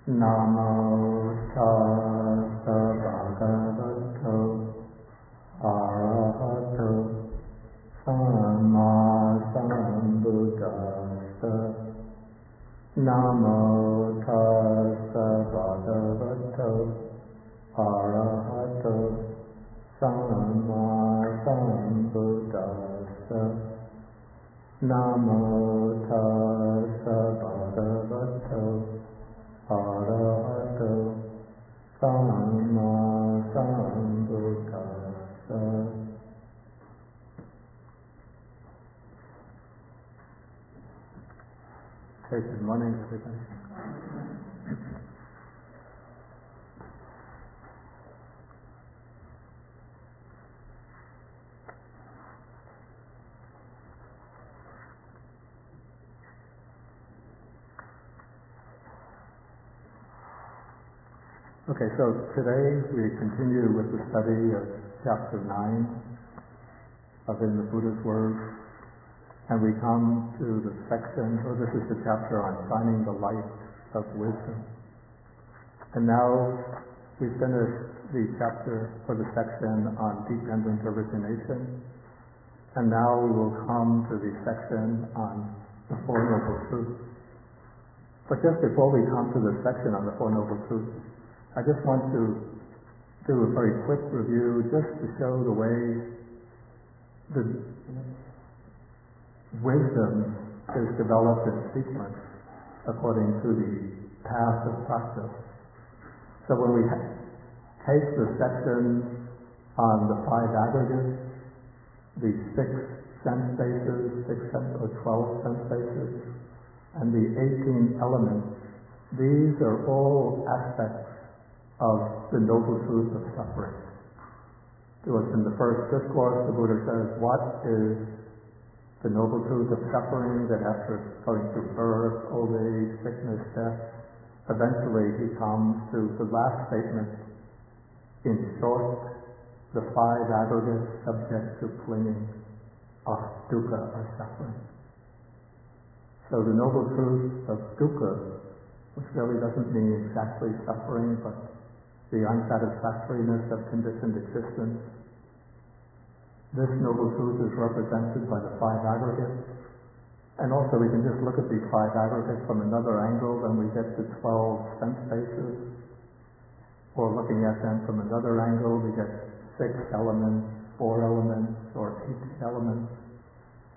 Namo tassa bhagavato arahato samma sambuddhassa. Namo tassa bhagavato arahato samma sambuddhassa. Namo tassa bhagavato arahato samma sambuddhassa. Okay, good morning, everybody. Okay, so today we continue with the study of chapter 9 of In the Buddha's Words, and we come to the section, this is the chapter on shining the light of wisdom. And now we finished the chapter or the section on dependent origination, and now we will come to the section on the Four Noble Truths. But just before we come to the section on the Four Noble Truths, I just want to do a very quick review just to show the way the wisdom is developed in sequence according to the path of practice. So when we take the section on the five aggregates, the 6 sense bases, 12 sense bases, and the 18 elements, these are all aspects of the noble truth of suffering. It was in the first discourse, the Buddha says, what is the noble truth of suffering? That after going through birth, old age, sickness, death, eventually he comes to the last statement, in short, the 5 aggregates subject to clinging of dukkha or suffering. So the noble truth of dukkha, which really doesn't mean exactly suffering, but the unsatisfactoriness of conditioned existence. This noble truth is represented by the 5 aggregates. And also we can just look at these 5 aggregates from another angle, then we get to 12 sense bases. Or looking at them from another angle, we get 6 elements, 4 elements, or 8 elements.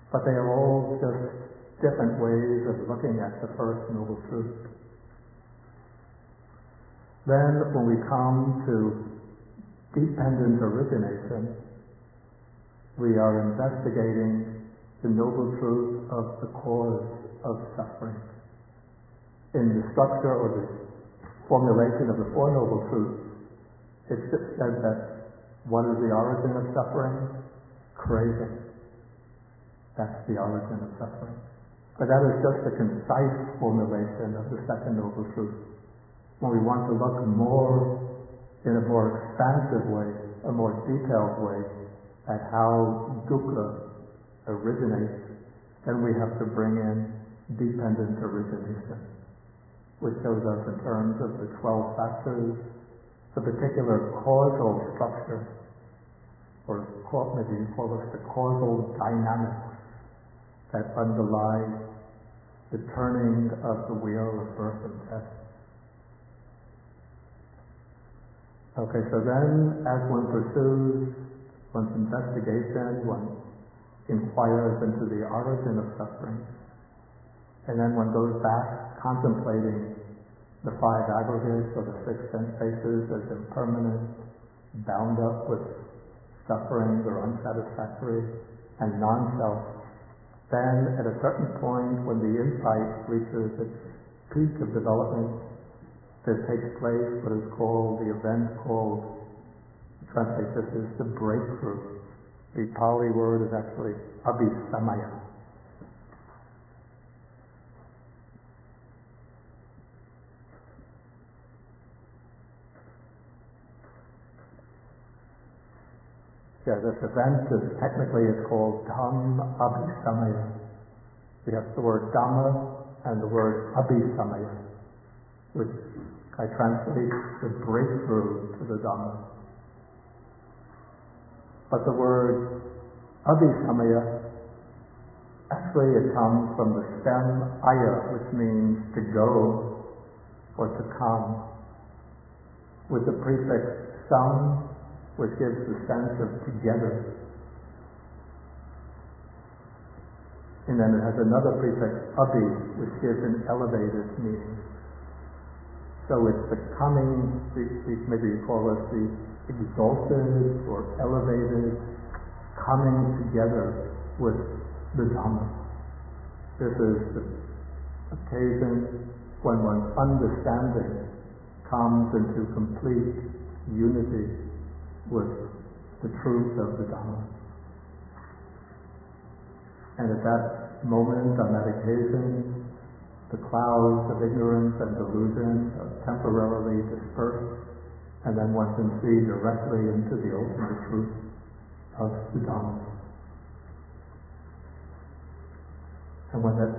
But they are all just different ways of looking at the first noble truth. Then when we come to dependent origination, we are investigating the noble truth of the cause of suffering. In the structure or the formulation of the Four Noble Truths, it says that what is the origin of suffering? Craving. That's the origin of suffering. But that is just a concise formulation of the second noble truth. When we want to look more in a more expansive way, a more detailed way, at how dukkha originates, then we have to bring in dependent origination, which shows us in terms of the 12 factors, the particular causal structure, or maybe you call this the causal dynamics that underlie the turning of the wheel of birth and death. Okay, so then as one pursues one's investigation, one inquires into the origin of suffering, and then one goes back contemplating the 5 aggregates or the 6 sense bases as impermanent, bound up with suffering or unsatisfactory and non-self. Then at a certain point when the insight reaches its peak of development, there takes place what is called the event called, translate this as the breakthrough. The Pali word is actually abhisamaya. Yeah, this event is technically called Dhamma Abhisamaya. We have the word Dhamma and the word Abhisamaya. which I translate the breakthrough to the Dhamma. But the word abhisamaya, actually it comes from the stem aya, which means to go or to come, with the prefix sam, which gives the sense of together. And then it has another prefix, abhi, which gives an elevated meaning. So it's the coming, maybe you call it the exalted or elevated coming together with the Dhamma. This is the occasion when one's understanding comes into complete unity with the truth of the Dhamma. And at that moment, on that occasion, the clouds of ignorance and delusion are temporarily dispersed, and then one can see directly into the ultimate truth of the Dhamma. And when that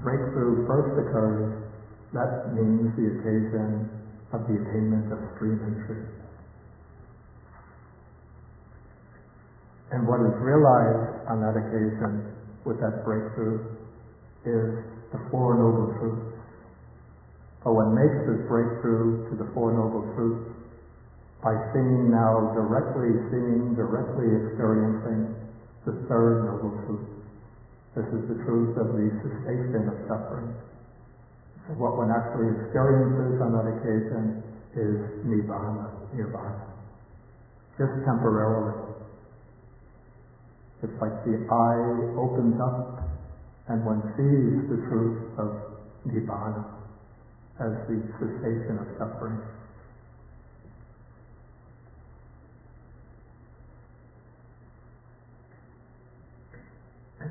breakthrough first occurs, that means the occasion of the attainment of stream entry. And what is realized on that occasion with that breakthrough is the Four Noble Truths. But one makes this breakthrough to the Four Noble Truths by directly experiencing the Third Noble Truth. This is the truth of the cessation of suffering. So what one actually experiences on that occasion is Nibana, just temporarily. It's like the eye opens up and one sees the truth of Nibana as the cessation of suffering.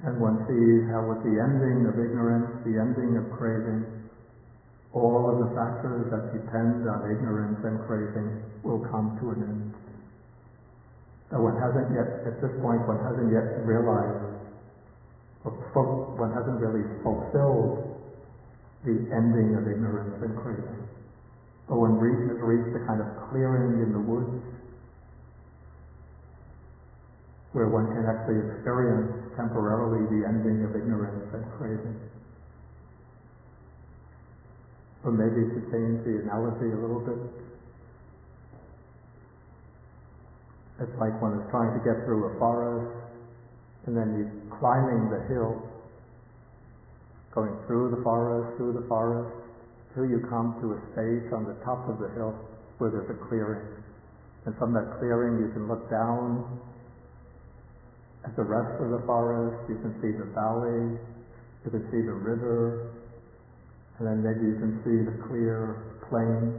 And one sees how with the ending of ignorance, the ending of craving, all of the factors that depend on ignorance and craving will come to an end. So one hasn't yet, at this point, one hasn't yet realized, one hasn't really fulfilled the ending of ignorance and craving. But one has reached a kind of clearing in the woods where one can actually experience temporarily the ending of ignorance and craving. Or maybe to change the analogy a little bit, it's like one is trying to get through a forest, and then you're climbing the hill, going through the forest, till you come to a space on the top of the hill where there's a clearing. And from that clearing you can look down at the rest of the forest, you can see the valley, you can see the river, and then maybe you can see the clear plain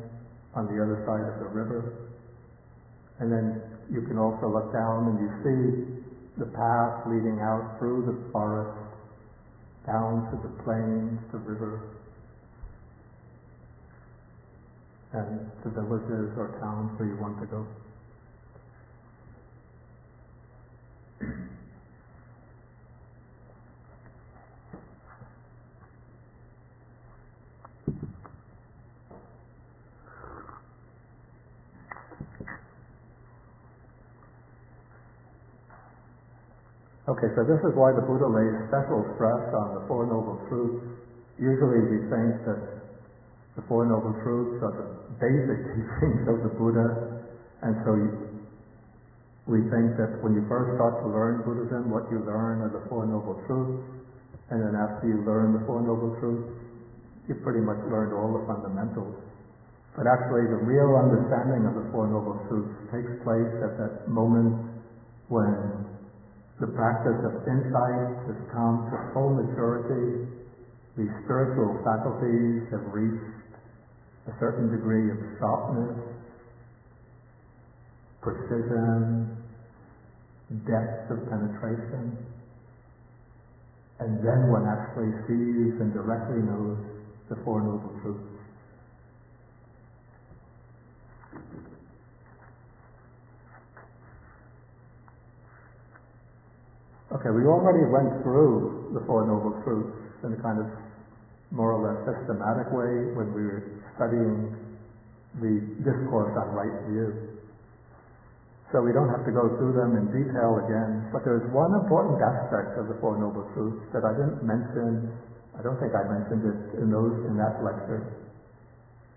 on the other side of the river. And then you can also look down and you see the path leading out through the forest, down to the plains, the river, and the villages or towns where you want to go. Okay, so this is why the Buddha lays special stress on the Four Noble Truths. Usually we think that the Four Noble Truths are the basic teachings of the Buddha, and so we think that when you first start to learn Buddhism, what you learn are the Four Noble Truths, and then after you learn the Four Noble Truths, you've pretty much learned all the fundamentals. But actually the real understanding of the Four Noble Truths takes place at that moment when the practice of insight has come to full maturity, the spiritual faculties have reached a certain degree of sharpness, precision, depth of penetration, and then one actually sees and directly knows the Four Noble Truths. Okay, we already went through the Four Noble Truths in a kind of more or less systematic way when we were studying the Discourse on Right View. So we don't have to go through them in detail again, but there's one important aspect of the Four Noble Truths that I didn't mention. I don't think I mentioned it in that lecture.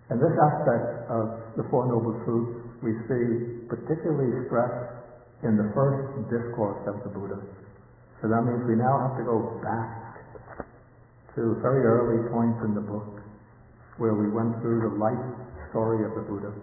And this aspect of the Four Noble Truths we see particularly stressed in the first discourse of the Buddha. So that means we now have to go back to very early points in the book where we went through the life story of the Buddha.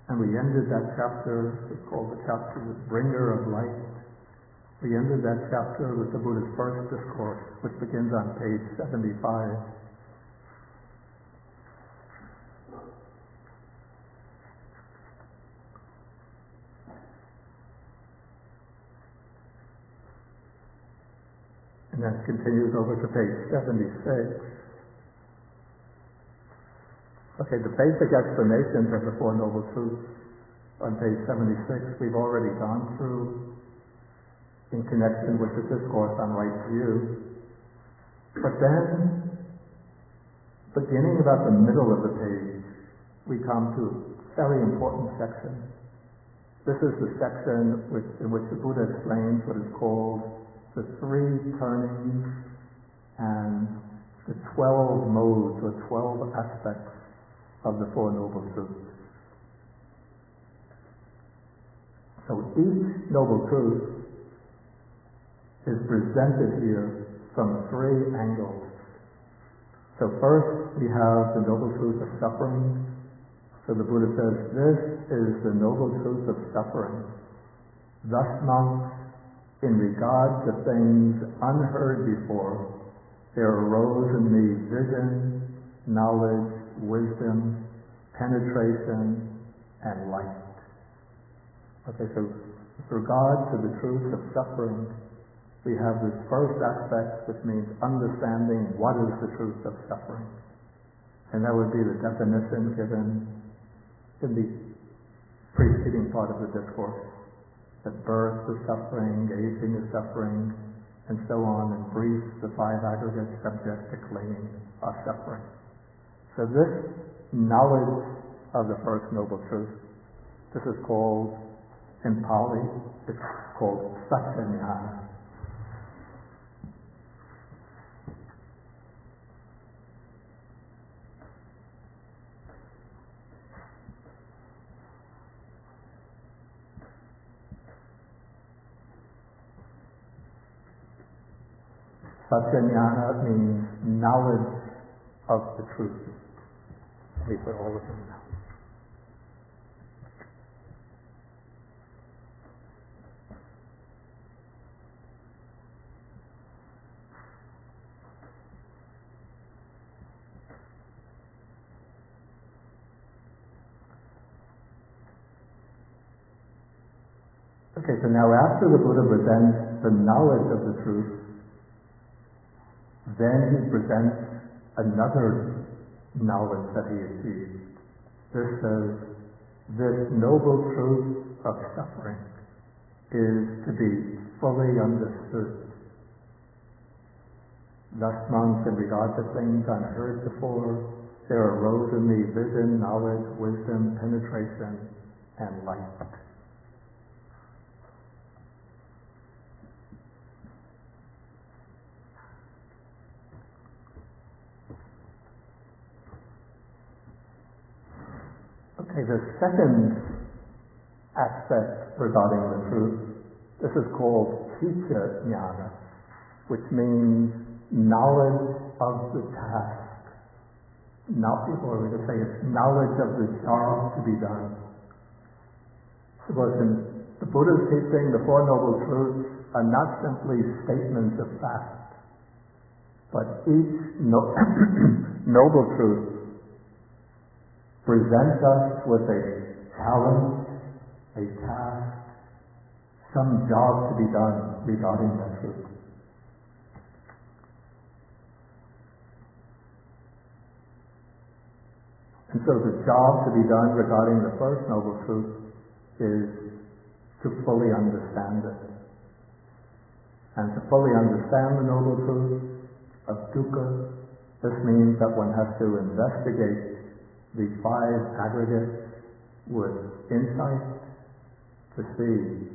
And we ended that chapter, it's called the chapter, The Bringer of Light. We ended that chapter with the Buddha's first discourse, which begins on page 75. And then it continues over to page 76. Okay, the basic explanations of the Four Noble Truths on page 76 we've already gone through in connection with the Discourse on Right View. But then, beginning about the middle of the page, we come to a very important section. This is the section in which the Buddha explains what is called the three turnings and the 12 modes or 12 aspects of the Four Noble Truths. So each Noble Truth is presented here from three angles. So first we have the Noble Truth of suffering. So the Buddha says, this is the Noble Truth of suffering. Thus, monks, in regard to things unheard before, there arose in me vision, knowledge, wisdom, penetration, and light. Okay, so with regard to the truth of suffering, we have this first aspect, which means understanding what is the truth of suffering. And that would be the definition given in the preceding part of the discourse, that birth is suffering, aging is suffering, and so on. In brief, the five aggregate subjects to clinging are suffering. So this knowledge of the first Noble Truth, this is called, in Pali, it's called Cessation. Satyajnana means knowledge of the truth. We put all of them now. Okay, so now after the Buddha presents the knowledge of the truth, then he presents another knowledge that he achieved. This says, this noble truth of suffering is to be fully understood. Thus, monks, in regard to things unheard before, there arose in me vision, knowledge, wisdom, penetration, and light. Okay, the second aspect regarding the truth, this is called Chitta Jnana, which means knowledge of the task. Or we could say it's knowledge of the job to be done. Because in the Buddha's teaching, the Four Noble Truths are not simply statements of fact, but each noble truth presents us with a challenge, a task, some job to be done regarding that truth. So the job to be done regarding the first Noble Truth is to fully understand it. And to fully understand the Noble Truth of dukkha, this means that one has to investigate the five aggregates with insight to see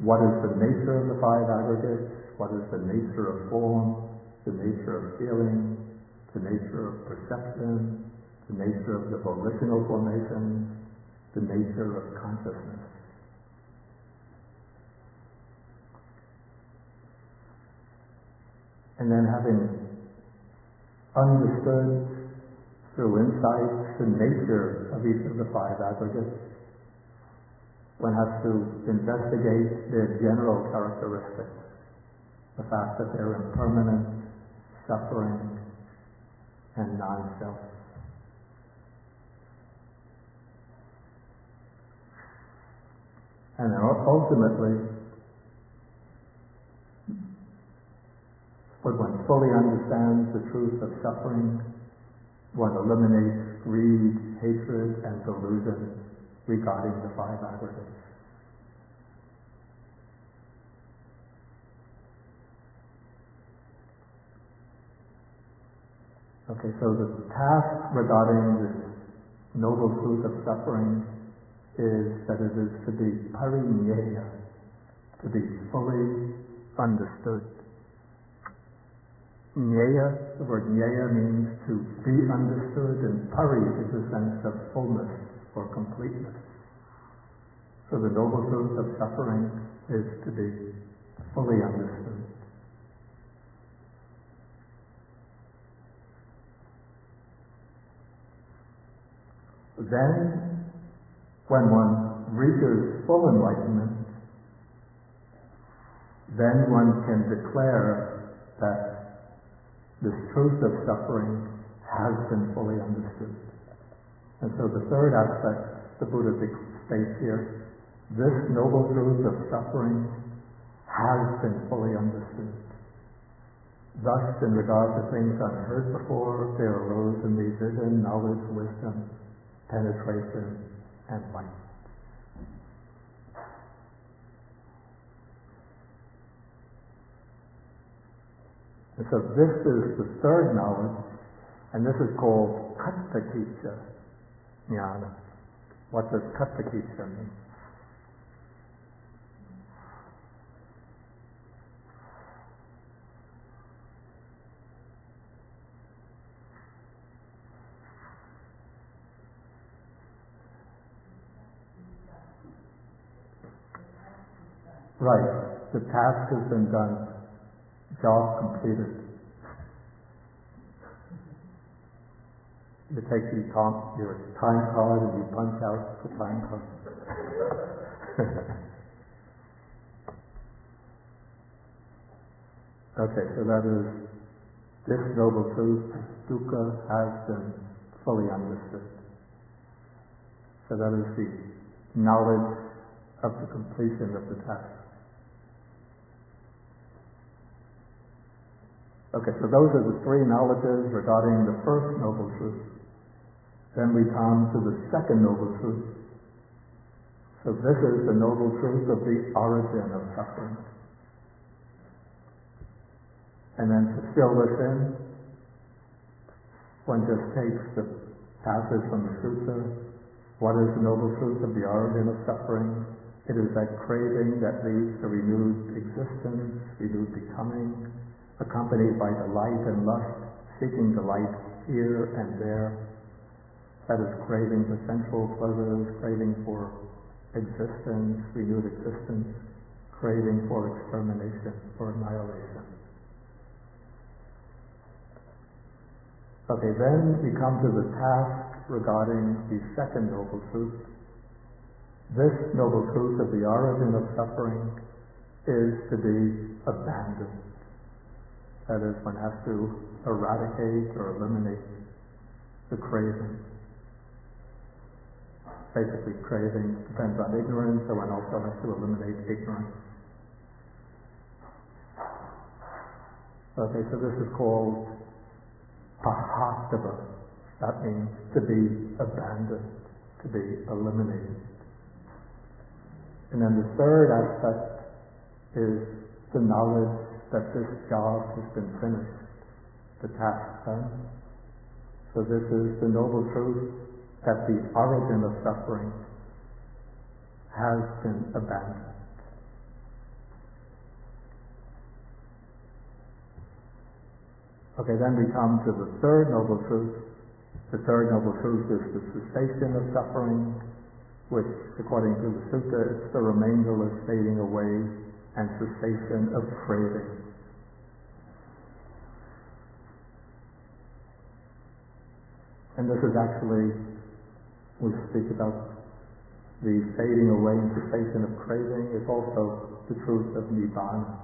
what is the nature of the five aggregates, what is the nature of form, the nature of feeling, the nature of perception, the nature of the volitional formations, the nature of consciousness. And then having understood through insight the nature of each of the five aggregates, one has to investigate their general characteristics, the fact that they're impermanent, suffering, and non-self. And then ultimately, when one fully understands the truth of suffering, one eliminates greed, hatred, and delusion regarding the five aggregates. Okay, so the task regarding this noble truth of suffering is that it is to be parinyaya, to be fully understood. Nyaya, the word nyaya means to be understood, and pari is a sense of fullness or completeness. So the noble truth of suffering is to be fully understood. Then, when one reaches full enlightenment, then one can declare that this truth of suffering has been fully understood. And so the third aspect the Buddha states here, this noble truth of suffering has been fully understood. Thus, in regard to things unheard before, there arose in me vision, knowledge, wisdom, penetration, and light. And so this is the third knowledge, and this is called kattakicca jnana. What does kattakicca mean? Right, the task has been done. Job completed. You take your time card and you punch out the time card. Okay, so that is, this noble truth, dukkha, has been fully understood. So that is the knowledge of the completion of the task. Okay, so those are the three knowledges regarding the first noble truth. Then we come to the second noble truth. So this is the noble truth of the origin of suffering. And then to fill this in, one just takes the passage from the sutta. What is the noble truth of the origin of suffering? It is that craving that leads to renewed existence, renewed becoming, accompanied by delight and lust, seeking delight here and there. That is craving for sensual pleasures, craving for existence, renewed existence, craving for extermination, for annihilation. Okay, then we come to the task regarding the second noble truth. This noble truth of the origin of suffering is to be abandoned. That is, one has to eradicate or eliminate the craving. Basically, craving depends on ignorance, so one also has to eliminate ignorance. Okay, so this is called pahatava, That means to be abandoned, to be eliminated. And then the third aspect is the knowledge that this job has been finished, the task done. So this is the noble truth that the origin of suffering has been abandoned. Okay, then we come to the third noble truth. The third noble truth is the cessation of suffering, which, according to the sutta, is the remainderless fading away and cessation of craving. And this is actually, we speak about the fading away and cessation of craving, is also the truth of Nibana.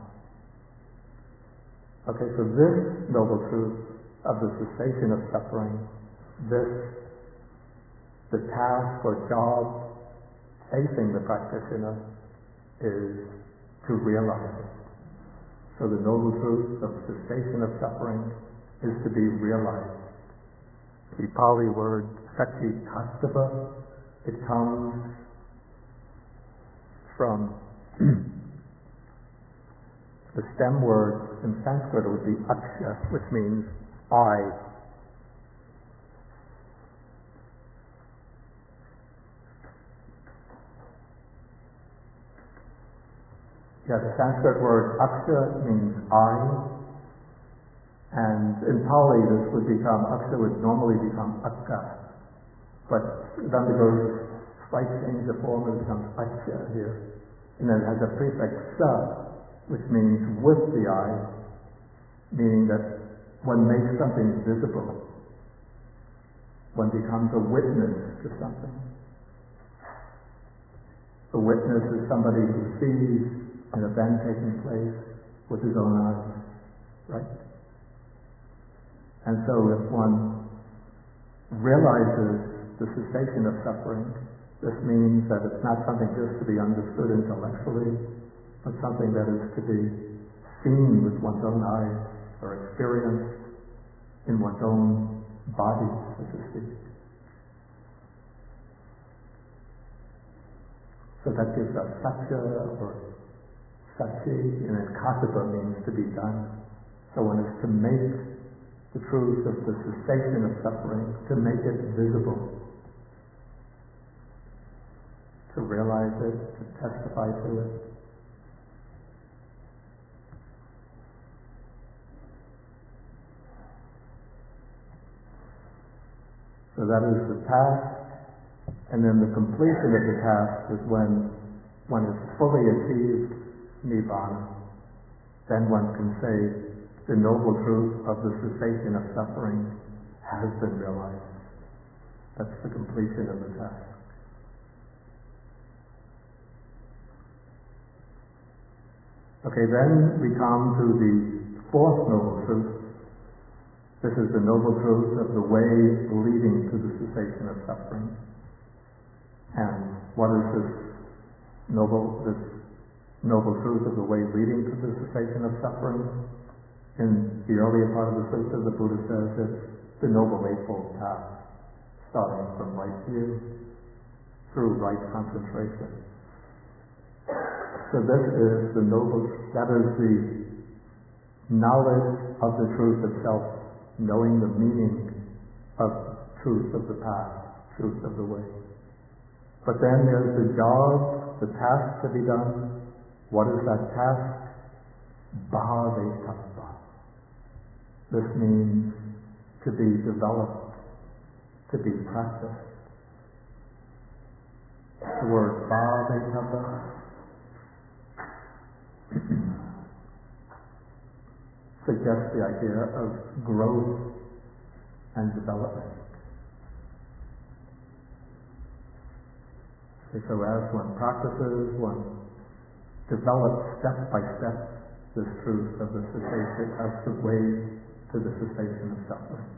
Okay, so this noble truth of the cessation of suffering, the task or job facing the practitioner is to realize it. So the noble truth of cessation of suffering is to be realized. The Pali word Satchikastava, it comes from the stem word in Sanskrit would be aksha, which means I. Yeah, the Sanskrit word aksha means I, and in Pali this would become, aksha would normally become akka, but it undergoes a slight change of form, it becomes aksha here, and then it has a prefix sa, which means with the eye, meaning that one makes something visible, one becomes a witness to something. A witness is somebody who sees an event taking place with his own eyes, right? And so if one realizes the cessation of suffering, this means that it's not something just to be understood intellectually, but something that is to be seen with one's own eyes or experienced in one's own body, so to speak. So that gives us satya or sachi, and then kasapa means to be done. So one is to make the truth of the cessation of suffering, to make it visible, to realize it, to testify to it. So that is the task, and then the completion of the task is when one has fully achieved Nibana. Then one can say the noble truth of the cessation of suffering has been realized. That's the completion of the task. Okay, then we come to the fourth noble truth. This is the noble truth of the way leading to the cessation of suffering. And what is this noble truth of the way leading to the cessation of suffering? In the earlier part of the sutta, the Buddha says it's the Noble Eightfold Path, starting from right view through right concentration. So this is that is the knowledge of the truth itself, knowing the meaning of truth of the path, truth of the way. But then there's the job, the task to be done. What is that task? Bhavetappa. This means to be developed, to be practiced. The word bhavetappa suggests the idea of growth and development. Okay, so as one practices, one develops step by step this truth of the cessation, of the way to the cessation of suffering.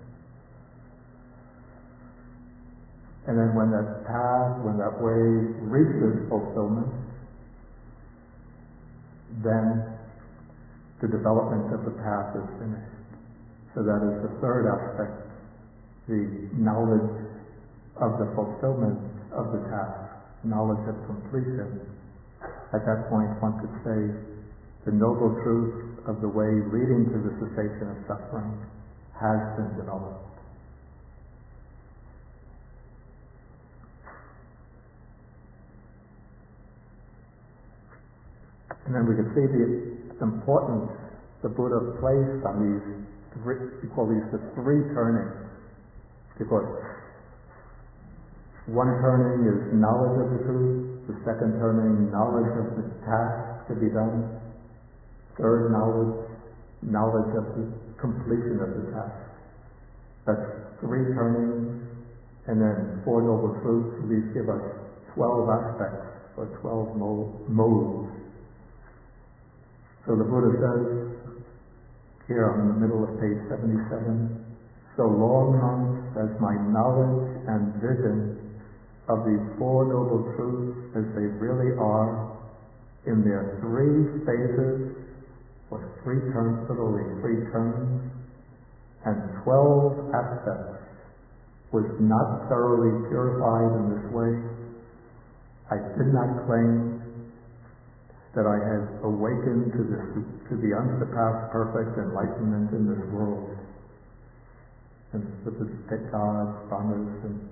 And then when that path, when that way reaches fulfillment, then the development of the path is finished. So that is the third aspect the knowledge of the fulfillment of the task, knowledge of completion. At that point, one could say the noble truth of the way leading to the cessation of suffering has been developed. And then we can see the importance the Buddha placed on these three, we call these the three turnings, because one turning is knowledge of the truth, the second turning, knowledge of the task to be done, third knowledge of the completion of the task. That's three turnings, and then four noble truths. These give us 12 aspects, or 12 modes. So the Buddha says, here in the middle of page 77, so long as my knowledge and vision of these four noble truths as they really are in their three phases, or three terms, literally three terms, and 12 aspects, was not thoroughly purified in this way, I did not claim that I had awakened to the unsurpassed perfect enlightenment in this world. And this is gods, Brahmas, and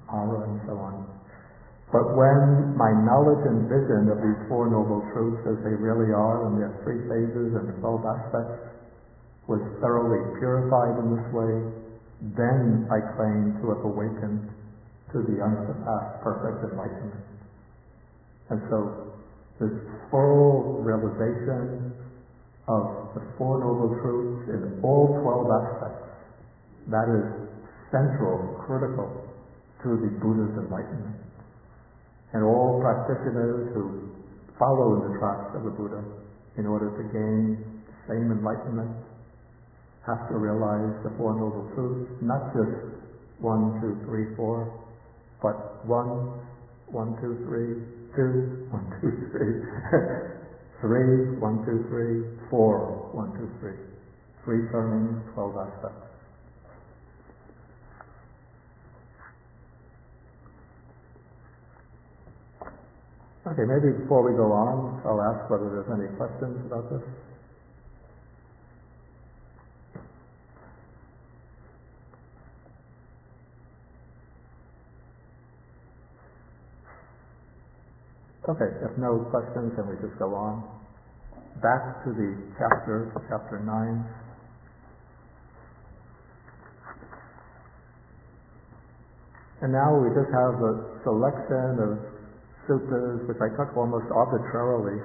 Ara, and so on. But when my knowledge and vision of these four noble truths as they really are in their three phases and 12 aspects was thoroughly purified in this way, then I claim to have awakened to the unsurpassed perfect enlightenment. And so this full realization of the Four Noble Truths in all 12 aspects, that is central, critical to the Buddha's enlightenment. And all practitioners who follow in the tracks of the Buddha in order to gain the same enlightenment have to realize the Four Noble Truths, not just 1, 2, 3, 4, but 1, 1, 2, 3, 2, 1, 2, 3, 3, 1, 2, 3, 4, 1, 2, 3. Three turnings, 12 aspects. Okay, maybe before we go on, I'll ask whether there's any questions about this. Okay, if no questions, then we just go on. Back to the chapter 9. And now we just have a selection of suttas, which I took almost arbitrarily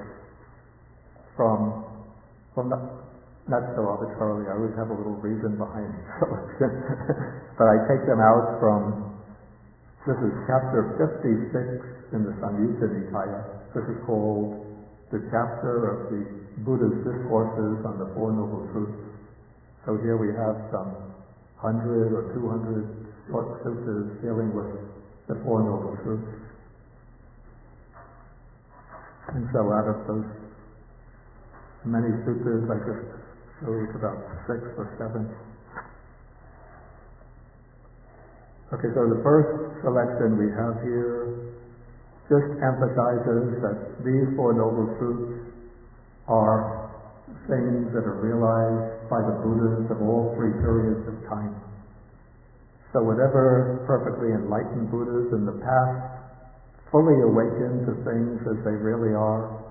from not so arbitrarily, I always have a little reason behind selection, but I take them out from, this is chapter 56 in the Samyutta Nikaya. This is called the chapter of the Buddha's Discourses on the Four Noble Truths. So here we have some 100 or 200 short suttas dealing with the Four Noble Truths. And so out of those many suttas, I just chose about 6 or 7. Okay, so the first selection we have here just emphasizes that these Four Noble Truths are things that are realized by the Buddhas of all three periods of time. So whatever perfectly enlightened Buddhas in the past fully awakened to things as they really are,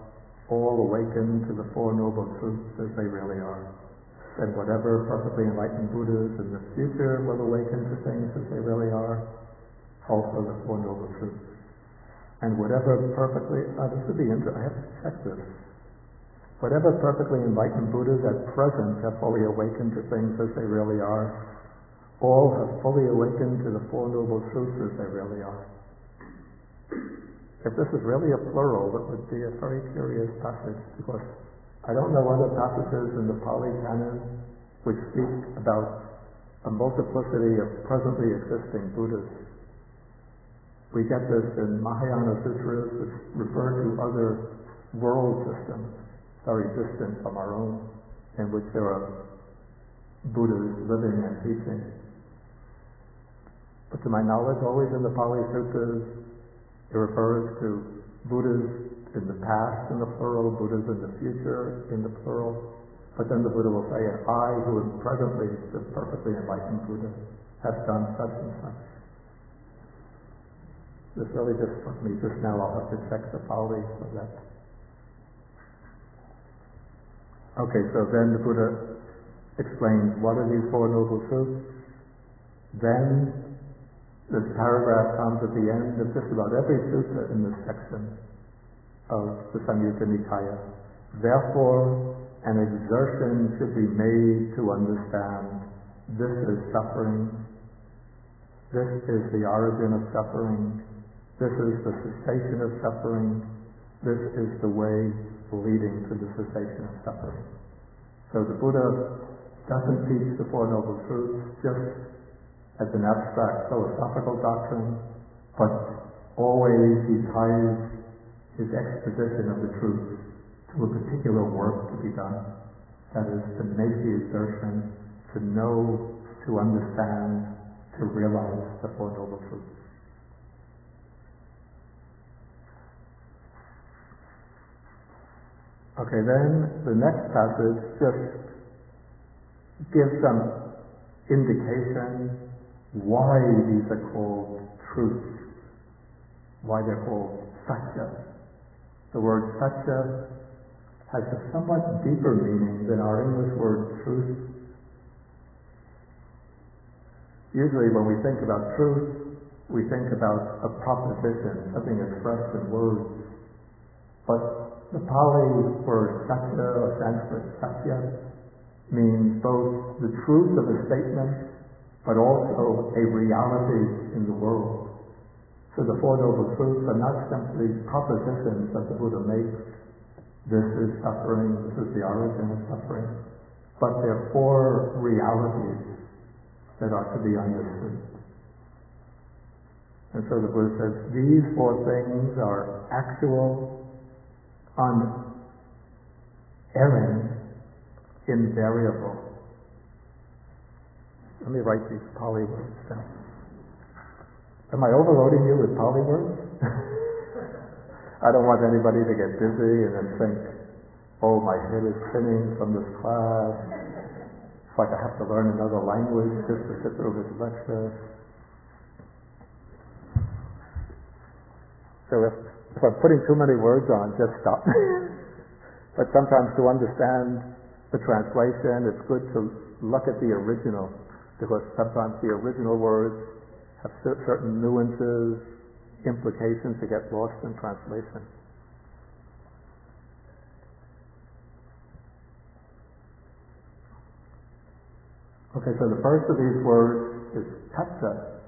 all awakened to the Four Noble Truths as they really are. And whatever perfectly enlightened Buddhas in the future will awaken to things as they really are, also the Four Noble Truths. And whatever perfectly, this would be interesting, I have to check this. Whatever perfectly enlightened Buddhas at present have fully awakened to things as they really are, all have fully awakened to the Four Noble Truths as they really are. If this is really a plural, that would be a very curious passage, because I don't know other passages in the Pali Canon which speak about a multiplicity of presently existing Buddhas. We get this in Mahayana Sutras, which refer to other world systems very distant from our own, in which there are Buddhas living and teaching. But to my knowledge, always in the Pali Sutras, it refers to Buddhas in the past in the plural, Buddhas in the future in the plural. But then the Buddha will say, and I, who am presently the perfectly enlightened Buddha, have done such and such. This really just struck me just now. I'll have to check the Pali for that. Okay, so then the Buddha explains what are these Four Noble Truths. Then this paragraph comes at the end of just about every sutta in this section of the Samyutta Nikaya. Therefore, an exertion should be made to understand this is suffering, this is the origin of suffering, this is the cessation of suffering, this is the way leading to the cessation of suffering. So the Buddha doesn't teach the Four Noble Truths just as an abstract philosophical doctrine, but always he ties his exposition of the truth to a particular work to be done. That is, to make the exertion, to know, to understand, to realize the Four Noble Truths. Okay, then the next passage just gives some indication why these are called truths, why they're called satya. The word satya has a somewhat deeper meaning than our English word truth. Usually when we think about truth, we think about a proposition, something expressed in words. But the Pali word satya, or Sanskrit satya, means both the truth of a statement, but also a reality in the world. So the Four Noble Truths are not simply propositions that the Buddha makes. This is suffering, this is the origin of suffering. But they're four realities that are to be understood. And so the Buddha says, these four things are actual, unerring, invariable. Let me write these Pali words down. Am I overloading you with Pali words? I don't want anybody to get busy and then think, oh, my head is spinning from this class. It's like I have to learn another language just to sit through this lecture. So if I'm putting too many words on, just stop. But sometimes to understand the translation, it's good to look at the original, because sometimes the original words have certain nuances, implications that get lost in translation. Okay, so the first of these words is tattva,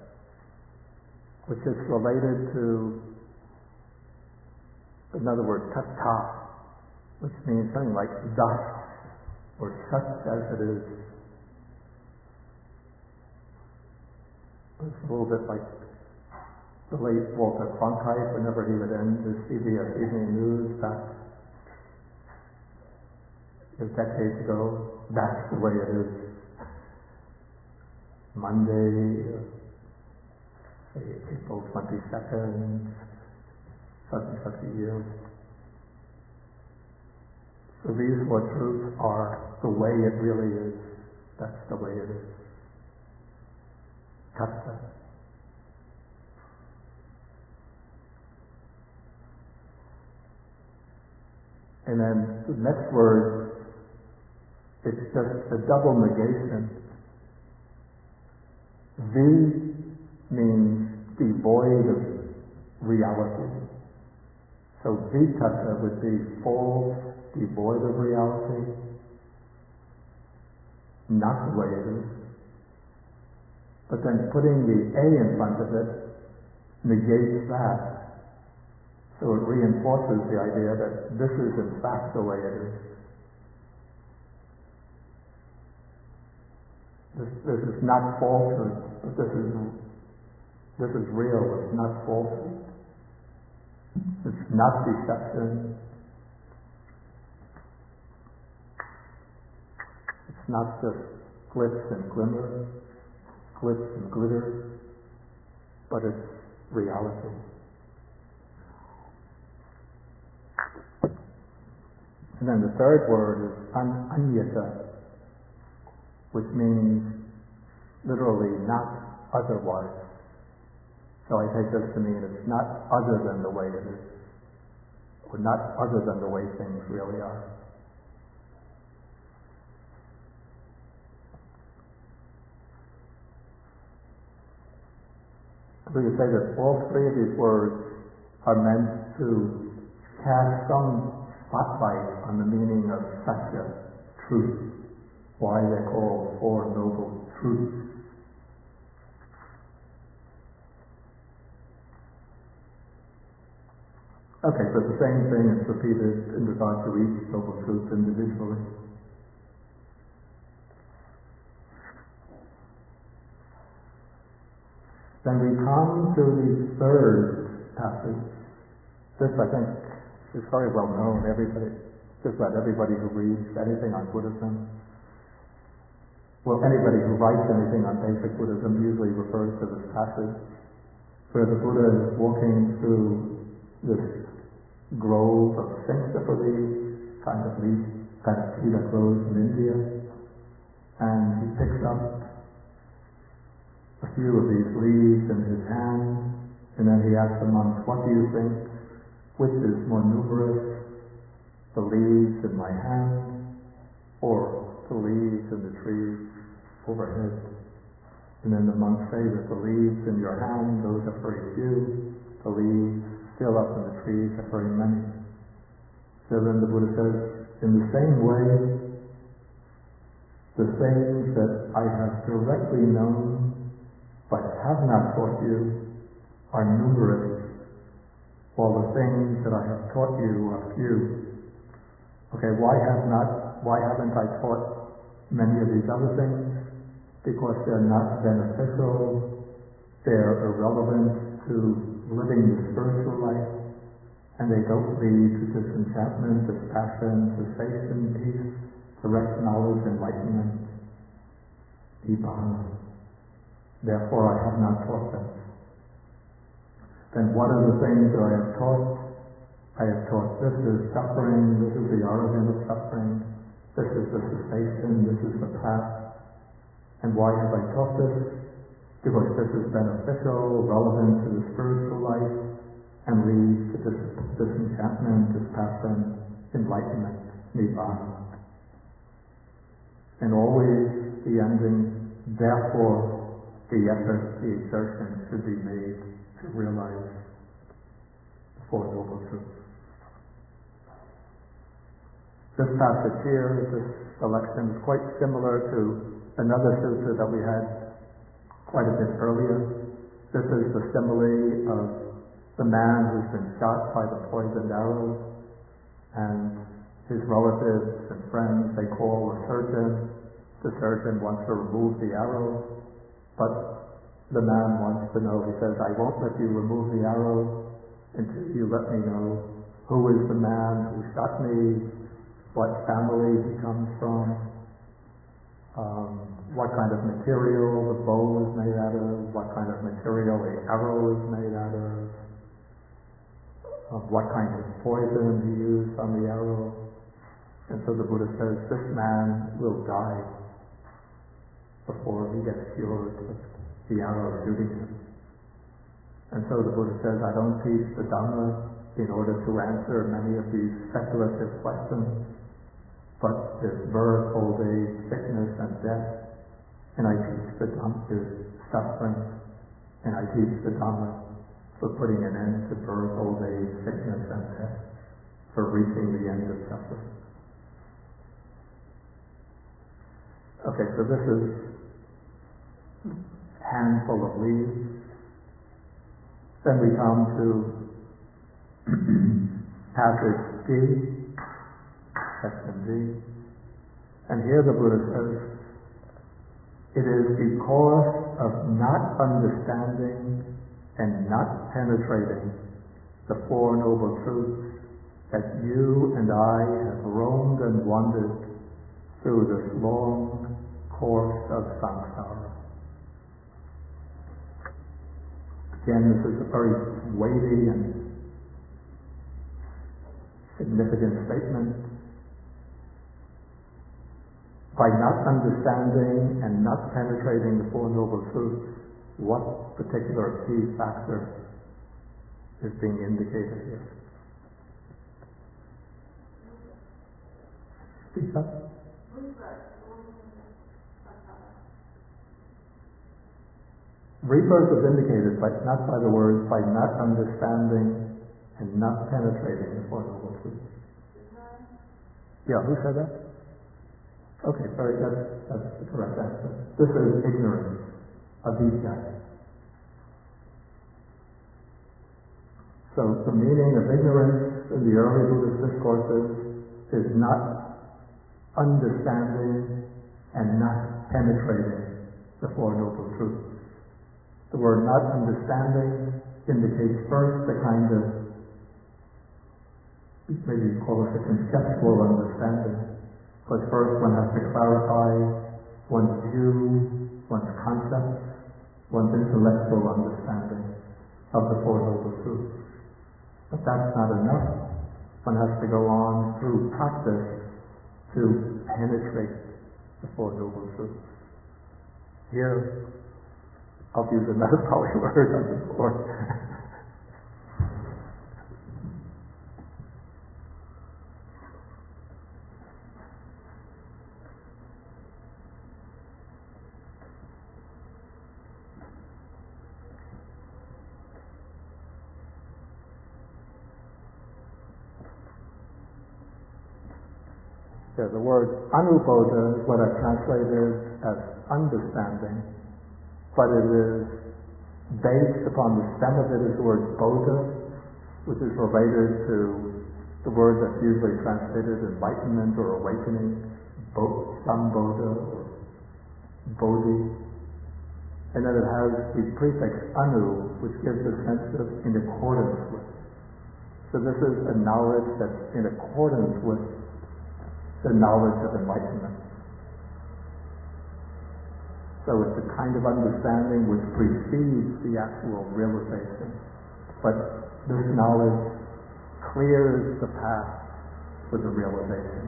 which is related to another word, tattva, which means something like thus, or such as it is. It's a little bit like the late Walter Cronkite, whenever he would end his CBS Evening News back decades ago. That's the way it is. Monday, say April 22nd, such and such a year. So these four truths are the way it really is. That's the way it is. Tattva. And then the next word, it's just a double negation. V means devoid of reality. So vitatta would be false, devoid of reality, not the way it is. But then putting the A in front of it negates that. So it reinforces the idea that this is in fact the way it is. This is not falsehood, but this is real, it's not falsehood. It's not deception. It's not just glitz and glimmer, glitz and glitter. but it's reality. And then the third word is anyata, which means literally not otherwise. So I take this to mean it's not other than the way it is, or not other than the way things really are. So you say that all three of these words are meant to cast some spotlight on the meaning of satya, truth, why they're called Four Noble Truths. Okay, so the same thing is repeated in regard to each Noble Truth individually. Then we come to the third passage. This, I think, is very well known. Just about everybody who reads anything on Buddhism, well, anybody who writes anything on basic Buddhism usually refers to this passage, where the Buddha is walking through this grove of Singsipa leaves, kind of tree that grows in India, and he picks up a few of these leaves in his hand, and then he asks the monks, "What do you think? Which is more numerous, the leaves in my hand, or the leaves in the trees overhead?" And then the monks say that the leaves in your hand, those are very few, the leaves still up in the trees are very many. So then the Buddha says, in the same way, the things that I have directly known but have not taught you are numerous, while the things that I have taught you are few. Okay, why haven't I taught many of these other things? Because they're not beneficial, they're irrelevant to living the spiritual life, and they don't lead to disenchantment, dispassion, cessation, peace, direct knowledge, enlightenment, Nibana. Therefore I have not taught them. Then what are the things that I have taught? I have taught this is suffering, this is the origin of suffering, this is the cessation, this is the path. And why have I taught this? Because this is beneficial, relevant to the spiritual life, and leads to disenchantment, dispassion, enlightenment, Nibana. And always the ending, therefore the effort, the exertion should be made to realize the Four Noble Truths. This passage here, this selection, is quite similar to another sutta that we had quite a bit earlier. This is the simile of the man who's been shot by the poisoned arrow, and his relatives and friends, they call a surgeon. The surgeon wants to remove the arrow, but the man wants to know, he says, I won't let you remove the arrow until you let me know who is the man who shot me, what family he comes from, what kind of material the bow is made out of, what kind of material the arrow is made out of what kind of poison he used on the arrow. And so the Buddha says, this man will die before he gets cured of the arrow shooting him. And so the Buddha says, I don't teach the Dhamma in order to answer many of these speculative questions, but there's birth, old age, sickness, and death, and I teach the Dhamma, there's suffering, and I teach the Dhamma for putting an end to birth, old age, sickness, and death, for reaching the end of suffering. Okay, so this is handful of leaves. Then we come to passage D, section D, and here the Buddha says, it is because of not understanding and not penetrating the Four Noble Truths that you and I have roamed and wandered through this long course of samsara. Again, this is a very weighty and significant statement. By not understanding and not penetrating the Four Noble Truths, what particular key factor is being indicated here? Speak up. Rebirth is indicated, but not by the words, by not understanding and not penetrating the Four Noble Truths. Yeah, who said that? Okay, that's the correct answer. This is ignorance, avidya. So the meaning of ignorance in the early Buddhist discourses is not understanding and not penetrating the Four Noble Truths. The word not understanding indicates first the kind of, maybe you call it a conceptual understanding. But first one has to clarify one's view, one's concepts, one's intellectual understanding of the Four Noble Truths. But that's not enough. One has to go on through practice to penetrate the Four Noble Truths. Here, I'll use another Pali word on the board. The word anubodha is what I translated as understanding, but it is based upon the stem of it is the word bodha, which is related to the word that's usually translated enlightenment or awakening, sambodha or bodhi. And then it has the prefix anu, which gives a sense of in accordance with. So this is a knowledge that's in accordance with the knowledge of enlightenment. So it's a kind of understanding which precedes the actual realization. But this knowledge clears the path for the realization.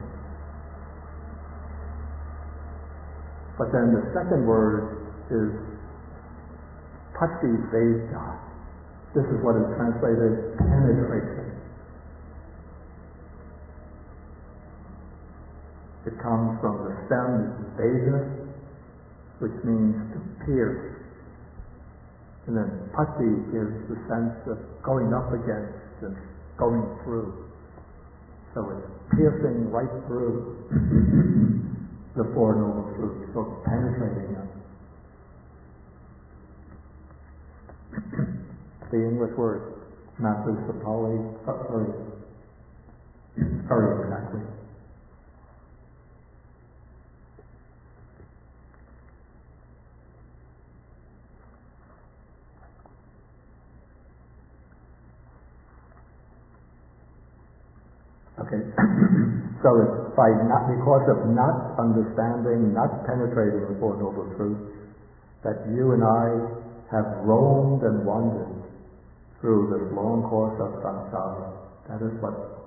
But then the second word is pativedya. This is what is translated penetration. It comes from the stem veda, which means to pierce. And then pati gives the sense of going up against and going through. So it's piercing right through the Four Noble Truths, so penetrating them. The English word matches the Pali very exactly. Okay, so it's because of not understanding, not penetrating the Four Noble Truths, that you and I have roamed and wandered through this long course of samsara. That is what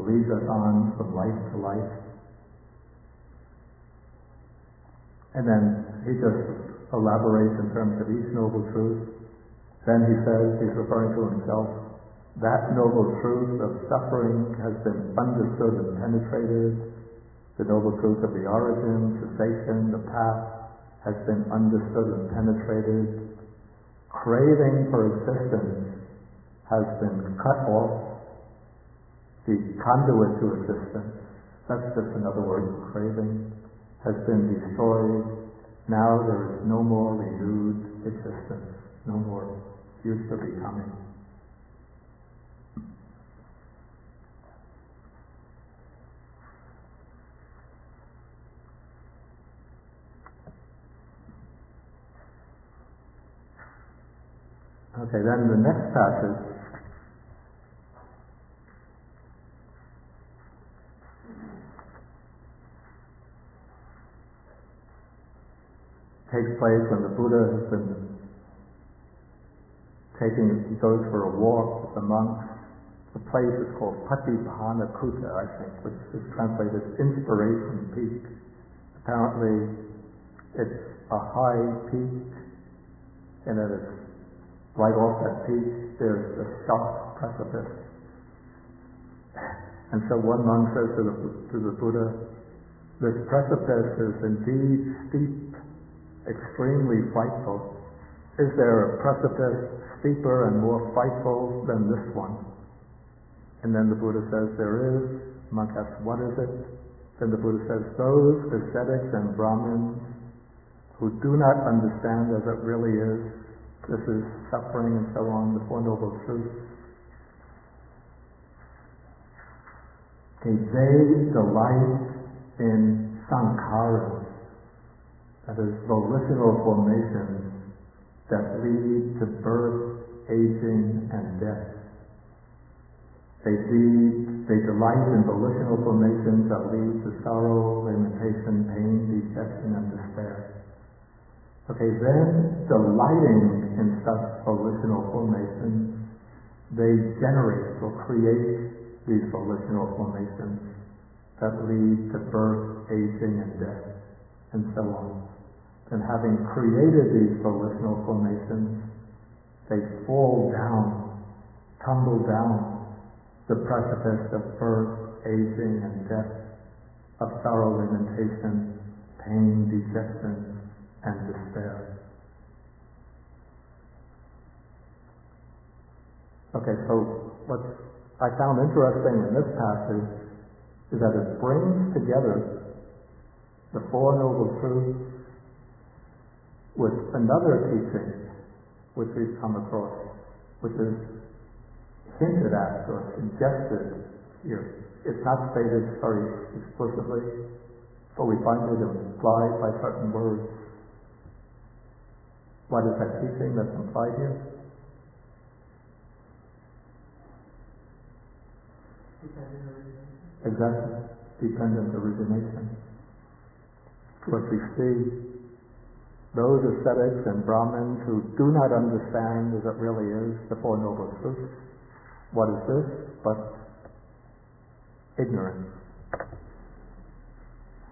leads us on from life to life. And then he just elaborates in terms of each noble truth. Then he says, he's referring to himself, that noble truth of suffering has been understood and penetrated. The noble truth of the origin, cessation, the path has been understood and penetrated. Craving for existence has been cut off. The conduit to existence, that's just another word for craving, has been destroyed. Now there is no more renewed existence, no more future becoming. Okay, then the next passage takes place when the Buddha has been he goes for a walk with the monks. The place is called Patipana Kuta, I think, which is translated Inspiration Peak. Apparently, it's a high peak, and then it's right off that peak, there's a sharp precipice. And so one monk says to the Buddha, this precipice is indeed steep, extremely frightful. Is there a precipice steeper and more frightful than this one? And then the Buddha says, there is. The monk asks, what is it? Then the Buddha says, those ascetics and Brahmins who do not understand as it really is, this is suffering and so on, the Four Noble Truths. Okay, they delight in sankharas, that is, volitional formations that lead to birth, aging, and death. They delight in volitional formations that lead to sorrow, lamentation, pain, dejection, and despair. Okay, then, delighting in such volitional formations, they generate or create these volitional formations that lead to birth, aging, and death, and so on. And having created these volitional formations, they fall down, tumble down the precipice of birth, aging, and death, of sorrow, lamentation, pain, dejection, and despair. Okay, so what I found interesting in this passage is that it brings together the Four Noble Truths with another teaching which we've come across, which is hinted at or suggested here. It's not stated very explicitly, but we find it implied by certain words. What is that teaching that's implied here? Exactly. Dependent origination. What we see, those ascetics and Brahmins who do not understand as it really is the Four Noble Truths. What is this but ignorance?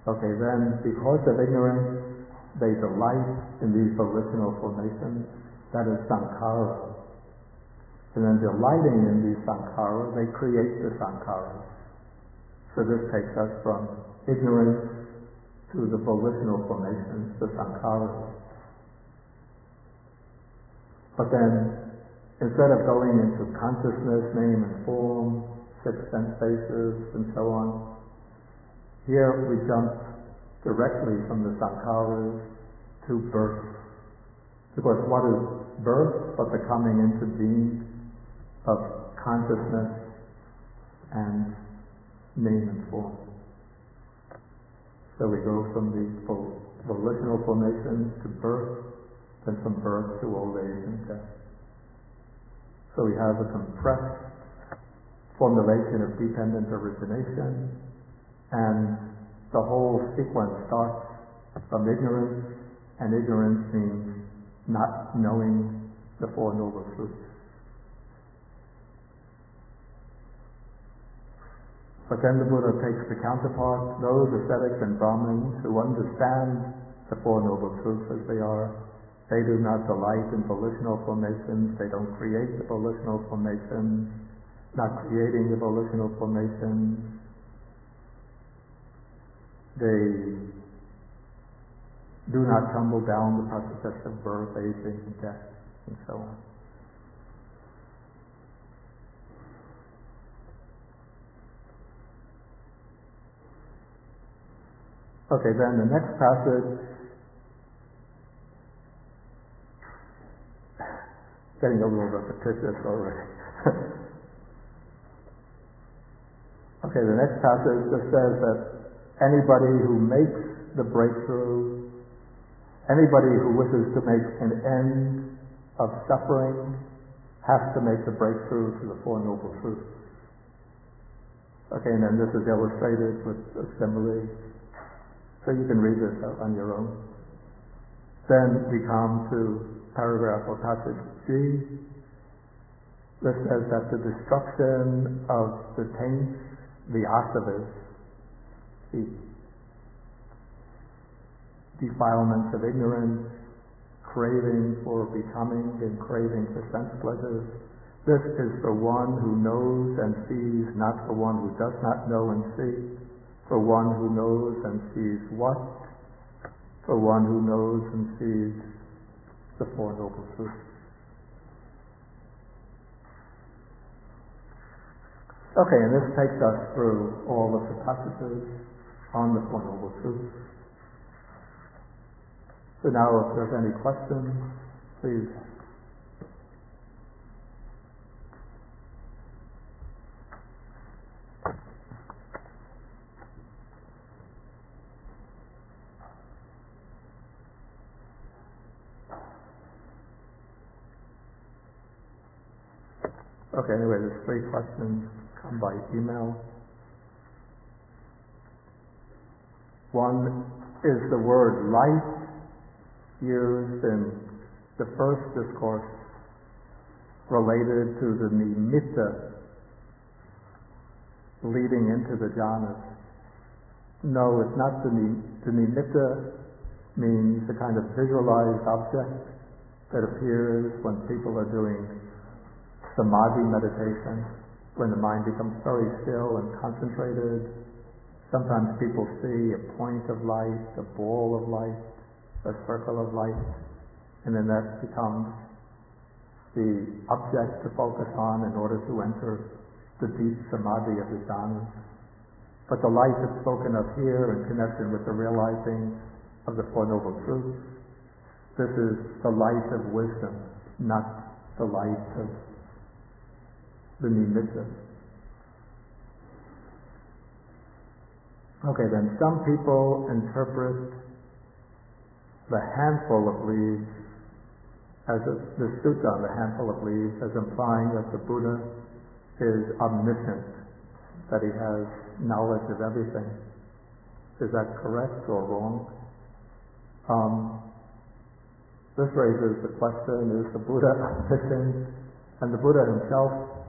Okay, then because of ignorance, they delight in these volitional formations. That is sankhara. And then delighting in these sankhara, they create the sankharas. So this takes us from ignorance to the volitional formations, the sankharas. But then, instead of going into consciousness, name and form, six sense bases, and so on, here we jump directly from the sankharas to birth. Because what is birth but the coming into being of consciousness and name and form? So we go from the volitional formations to birth, then from birth to old age and death. So we have a compressed formulation of dependent origination, and the whole sequence starts from ignorance, and ignorance means not knowing the Four Noble Truths. But then the Buddha takes the counterpart, those ascetics and Brahmins who understand the Four Noble Truths as they are. They do not delight in volitional formations. They don't create the volitional formations, not creating the volitional formations. They do not tumble down the precipice of birth, aging, and death, and so on. Okay, then the next passage, getting a little repetitious already. Okay, the next passage just says that anybody who makes the breakthrough, anybody who wishes to make an end of suffering, has to make the breakthrough to the Four Noble Truths. Okay, and then this is illustrated with a simile. So you can read this on your own. Then we come to paragraph or passage G, This says that the destruction of the taints, the asavas, the defilements of ignorance, craving for becoming and craving for sense pleasures, this is for one who knows and sees, not for one who does not know and see, for one who knows and sees what? For one who knows and sees the Four Noble Truths. Okay, and this takes us through all of the passages on the Four Noble Truths. So now if there's any questions, please. Okay, anyway, there's 3 questions come by email. One, is the word light used in the first discourse related to the nimitta leading into the jhanas? No, it's not. The nimitta means the kind of visualized object that appears when people are doing samadhi meditation, when the mind becomes very still and concentrated. Sometimes people see a point of light, a ball of light, a circle of light, and then that becomes the object to focus on in order to enter the deep samadhi of the jhanas. But the light that's spoken of here in connection with the realizing of the Four Noble Truths, this is the light of wisdom, not the light of the nimitta. Okay, then some people interpret the handful of leaves as the sutta on the handful of leaves as implying that the Buddha is omniscient, that he has knowledge of everything. Is that correct or wrong? This raises the question, is the Buddha omniscient? And the Buddha himself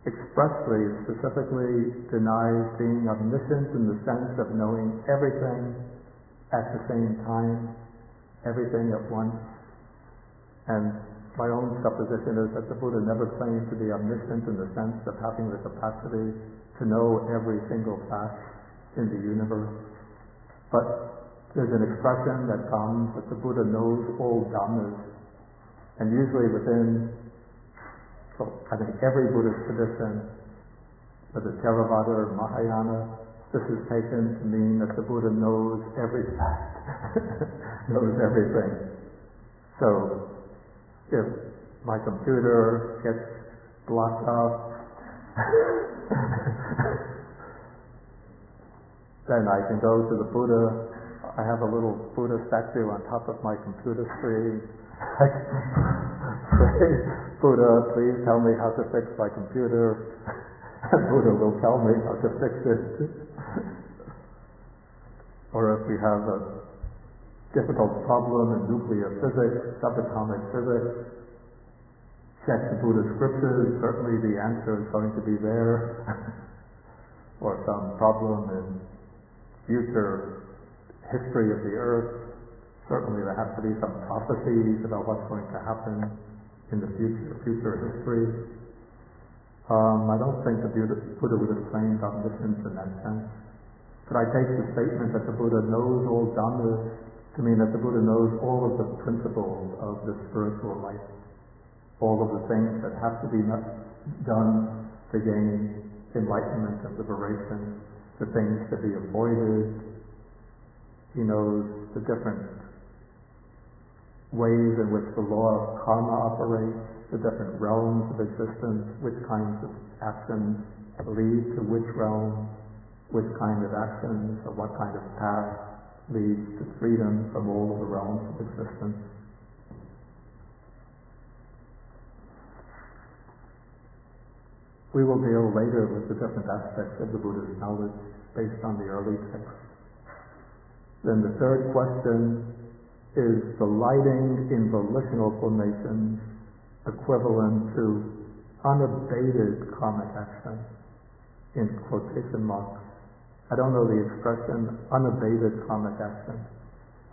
expressly, specifically denies being omniscient in the sense of knowing everything at the same time, everything at once. And my own supposition is that the Buddha never claimed to be omniscient in the sense of having the capacity to know every single fact in the universe. But there's an expression that comes that the Buddha knows all dhammas, and usually within, so I think every Buddhist tradition, whether Theravada or Mahayana, this is taken to mean that the Buddha knows every fact, knows everything. So if my computer gets blocked up, then I can go to the Buddha. I have a little Buddha statue on top of my computer screen. I can say, Buddha, please tell me how to fix my computer. And Buddha will tell me how to fix it. Or if we have a difficult problem in nuclear physics, subatomic physics, check the Buddha scriptures, certainly the answer is going to be there. Or some problem in future history of the earth, certainly there has to be some prophecies about what's going to happen in the future history. I don't think the Buddha would have claimed omniscience in that sense. But I take the statement that the Buddha knows all dhammas to mean that the Buddha knows all of the principles of the spiritual life, all of the things that have to be done to gain enlightenment and liberation, the things to be avoided. He knows the different ways in which the law of karma operates, the different realms of existence, which kinds of actions lead to which realm, which kind of actions, or what kind of path leads to freedom from all of the realms of existence. We will deal later with the different aspects of the Buddha's knowledge based on the early texts. Then the third question is the lighting in volitional formations equivalent to unabated karmic action, in quotation marks. I don't know the expression unabated karmic action,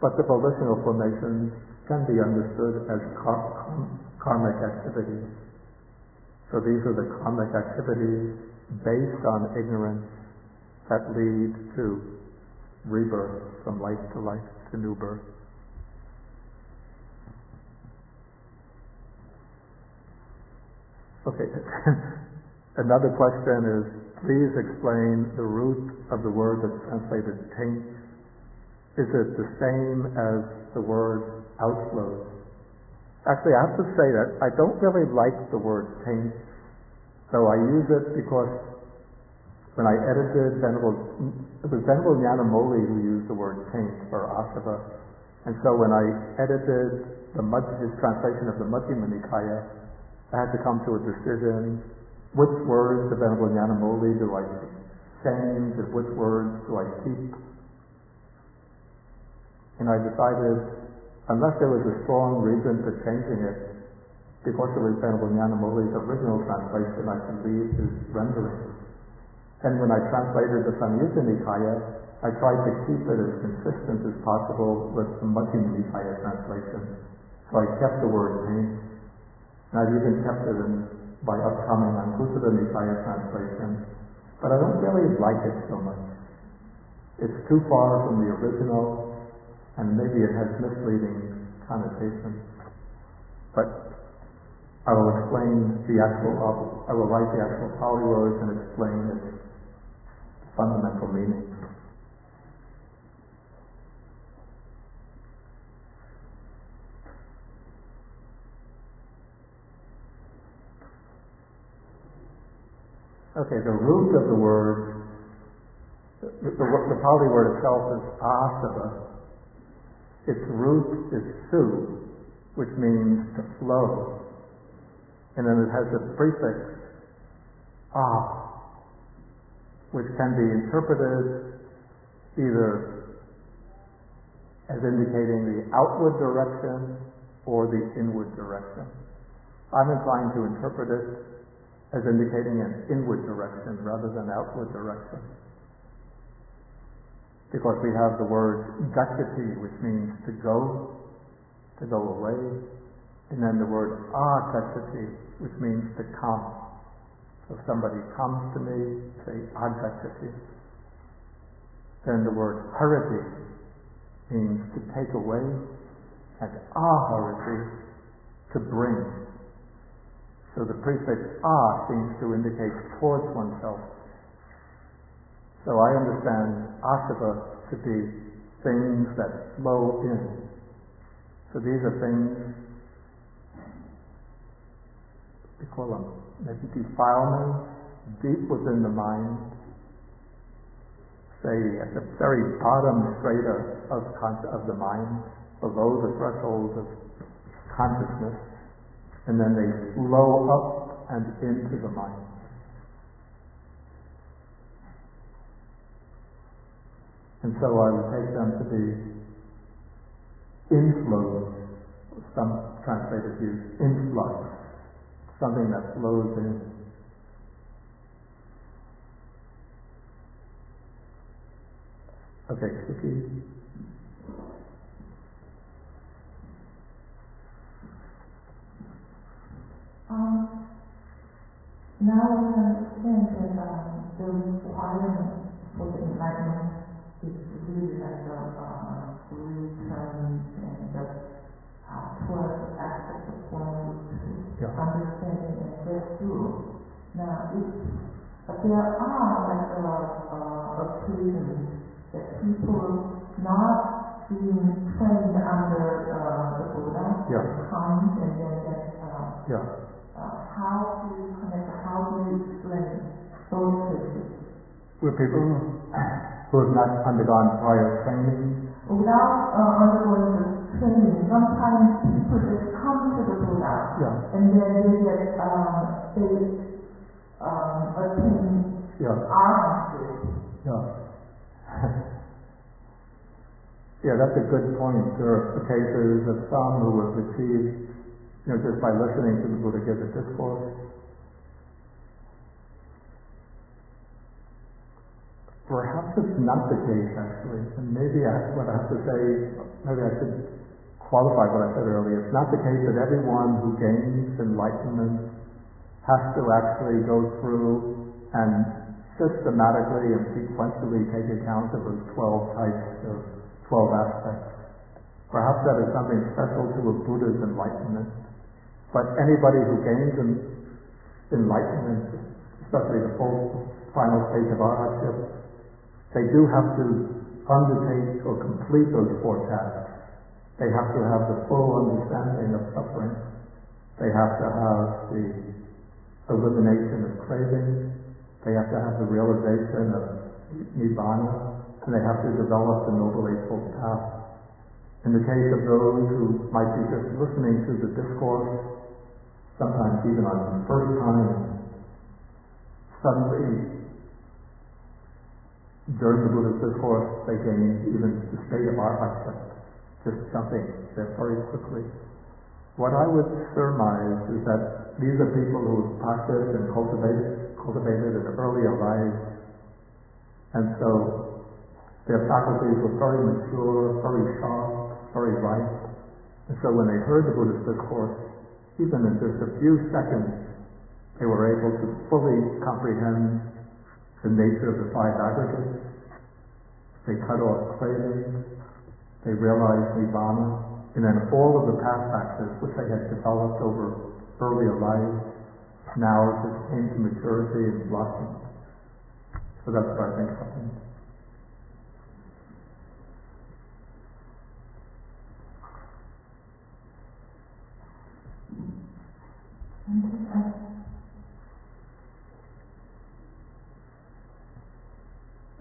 but the volitional formations can be understood as karmic activities. So these are the karmic activities based on ignorance that lead to rebirth from life to life to new birth. Okay, another question is, please explain the root of the word that's translated taint. Is it the same as the word outflows? Actually, I have to say that I don't really like the word taint, though I use it because when I edited it was Venerable Nyanamoli who used the word taint for asava. And so when I edited his translation of the Majjhima Nikaya, I had to come to a decision: which words of Venerable Nyanamoli do I change, and which words do I keep? And I decided, unless there was a strong reason for changing it, because it was Venerable Nyanamoli's original translation, I should leave his rendering. And when I translated the Samyutta Nikaya, I tried to keep it as consistent as possible with the Majjhima Nikaya translation. So I kept the word taint. And I've even kept it in my upcoming Anguttara Nikaya translation, but I don't really like it so much. It's too far from the original, and maybe it has misleading connotations. But I will explain I will write the actual Pali words and explain its fundamental meaning. Okay, the root of the word, the Pali word itself is asava. Its root is su, which means to flow. And then it has a prefix, ah, which can be interpreted either as indicating the outward direction or the inward direction. I'm inclined to interpret it as indicating an inward direction rather than outward direction. Because we have the word gacchati, which means to go away, and then the word agacchati, which means to come. So if somebody comes to me, say agacchati. Then the word harati means to take away, and aharati, to bring. So the prefix "a" seems to indicate towards oneself. So I understand asava to be things that flow in. So these are things, we call them maybe defilements deep within the mind, say at the very bottom strata of the mind, below the threshold of consciousness. And then they flow up and into the mind. And so I would take them to be inflows. Some translators use influx, something that flows in. Okay, Suki. Now we understand that the requirement for the enlightenment is really like return and towards the aspect of one understanding and breakthrough. Now, but there are like occasions that people not being trained under the Buddha come and then how do you connect, how do you explain those cases? With people who have not undergone prior training? Without undergoing the training, sometimes people just come to the Buddha and then they get attain arahanthood. Yeah, that's a good point. There are cases of some who have achieved, just by listening to the Buddha give a discourse, perhaps it's not the case, actually. And maybe what I have to say, maybe I should qualify what I said earlier. It's not the case that everyone who gains enlightenment has to actually go through and systematically and sequentially take account of those 12 types of 12 aspects. Perhaps that is something special to a Buddha's enlightenment. But anybody who gains enlightenment, especially the full final stage of arhatship, they do have to undertake or complete those 4 tasks. They have to have the full understanding of suffering. They have to have the elimination of craving. They have to have the realization of Nibana, and they have to develop the Noble Eightfold Path. In the case of those who might be just listening to the discourse, sometimes even on the first time, suddenly, during the Buddha's discourse, they gain even the state of arhatship, just jumping there very quickly. What I would surmise is that these are people who have practiced and cultivated in earlier lives, and so their faculties were very mature, very sharp, very ripe. And so when they heard the Buddhist discourse, even in just a few seconds, they were able to fully comprehend the nature of the 5 aggregates. They cut off craving. They realized Nibana. And then all of the past practices which they had developed over earlier lives now just came to maturity and blossomed. So that's what I think happened.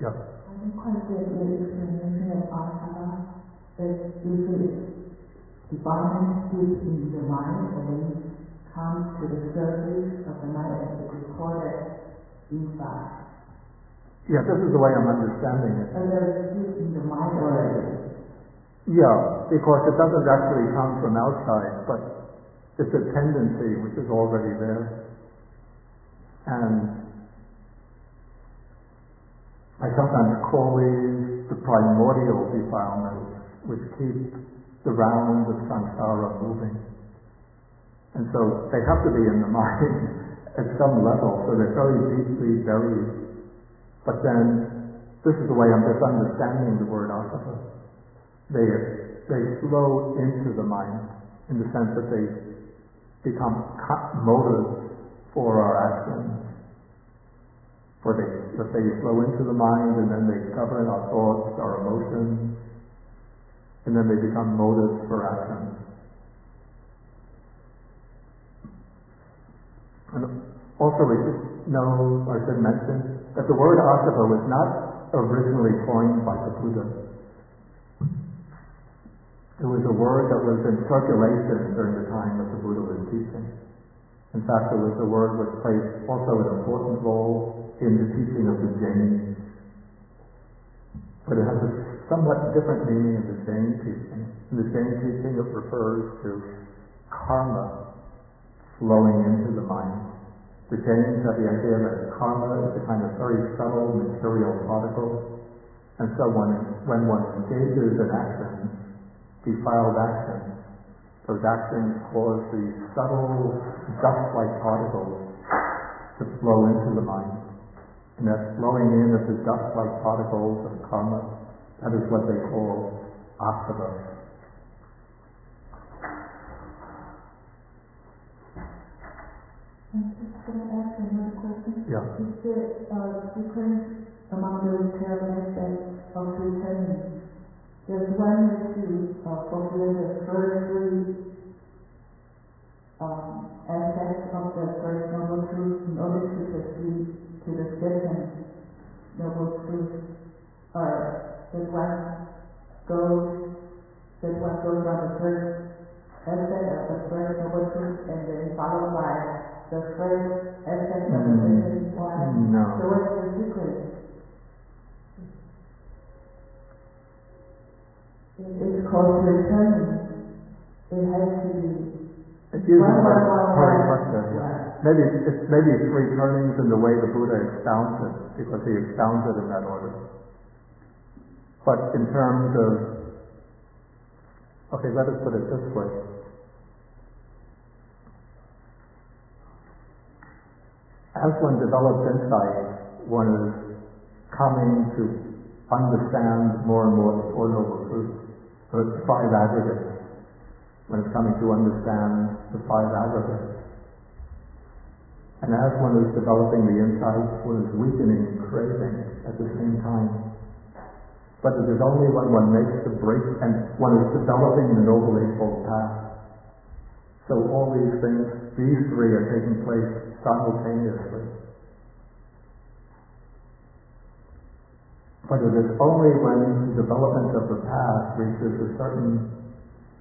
Yeah. I think quite a bit of the explanation of asana is usually defining deep in the mind and then comes to the surface of the mind and is recorded inside. Yeah, this is the way I'm understanding it. And there's deep in the mind already. Yeah, because it doesn't actually come from outside, but it's a tendency which is already there. And I sometimes call these the primordial defilements, which keep the round of samsara moving. And so they have to be in the mind at some level, so they're very deeply buried. But then, this is the way I'm just understanding the word asava. They flow into the mind, in the sense that they become motives for our actions. That they flow into the mind, and then they govern our thoughts, our emotions, and then they become motives for actions. And also we should know, or should mention, that the word asava was not originally coined by the Buddha. It was a word that was in circulation during the time that the Buddha was teaching. In fact, it was a word which played also an important role in the teaching of the Jains. But it has a somewhat different meaning in the Jain teaching. In the Jain teaching, it refers to karma flowing into the mind. The Jains have the idea that karma is a kind of very subtle material particle, and so when one engages in actions, defiled actions, those actions cause these subtle dust-like particles to flow into the mind. And that flowing in of the dust-like particles of karma, that is what they call asava. Can I ask another question? Yeah. Is there a difference among those 12 aspects of returning? There's one is to fulfill the first 3 aspects of the first noble truth in order to proceed to the second noble truth. That one goes on the first aspect of the first noble truth and then followed by the first aspect of the second one. No. So what's the secret? It's called returning. It has to be It's usually part of the maybe three turnings in the way the Buddha expounds it, because he expounds it in that order. But in terms of, okay, let us put it this way. As one develops insight, one is coming to understand more and more the Four Noble Truths, or the five aggregates. When it's coming to understand the five aggregates. And as one is developing the insight, one is weakening craving at the same time. But it is only when one makes the break and one is developing the Noble Eightfold Path. So all these things, these three are taking place simultaneously. But it is only when development of the path reaches a certain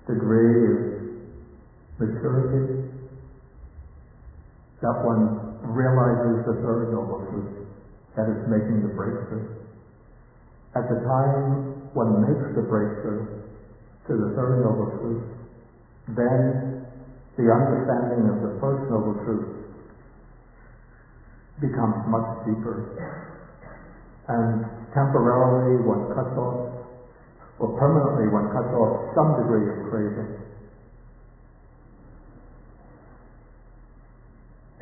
degree of maturity that one realizes the third noble truth, that is making the breakthrough. At the time one makes the breakthrough to the third noble truth, then the understanding of the first noble truth becomes much deeper, and temporarily one cuts off, or permanently one cuts off some degree of craving.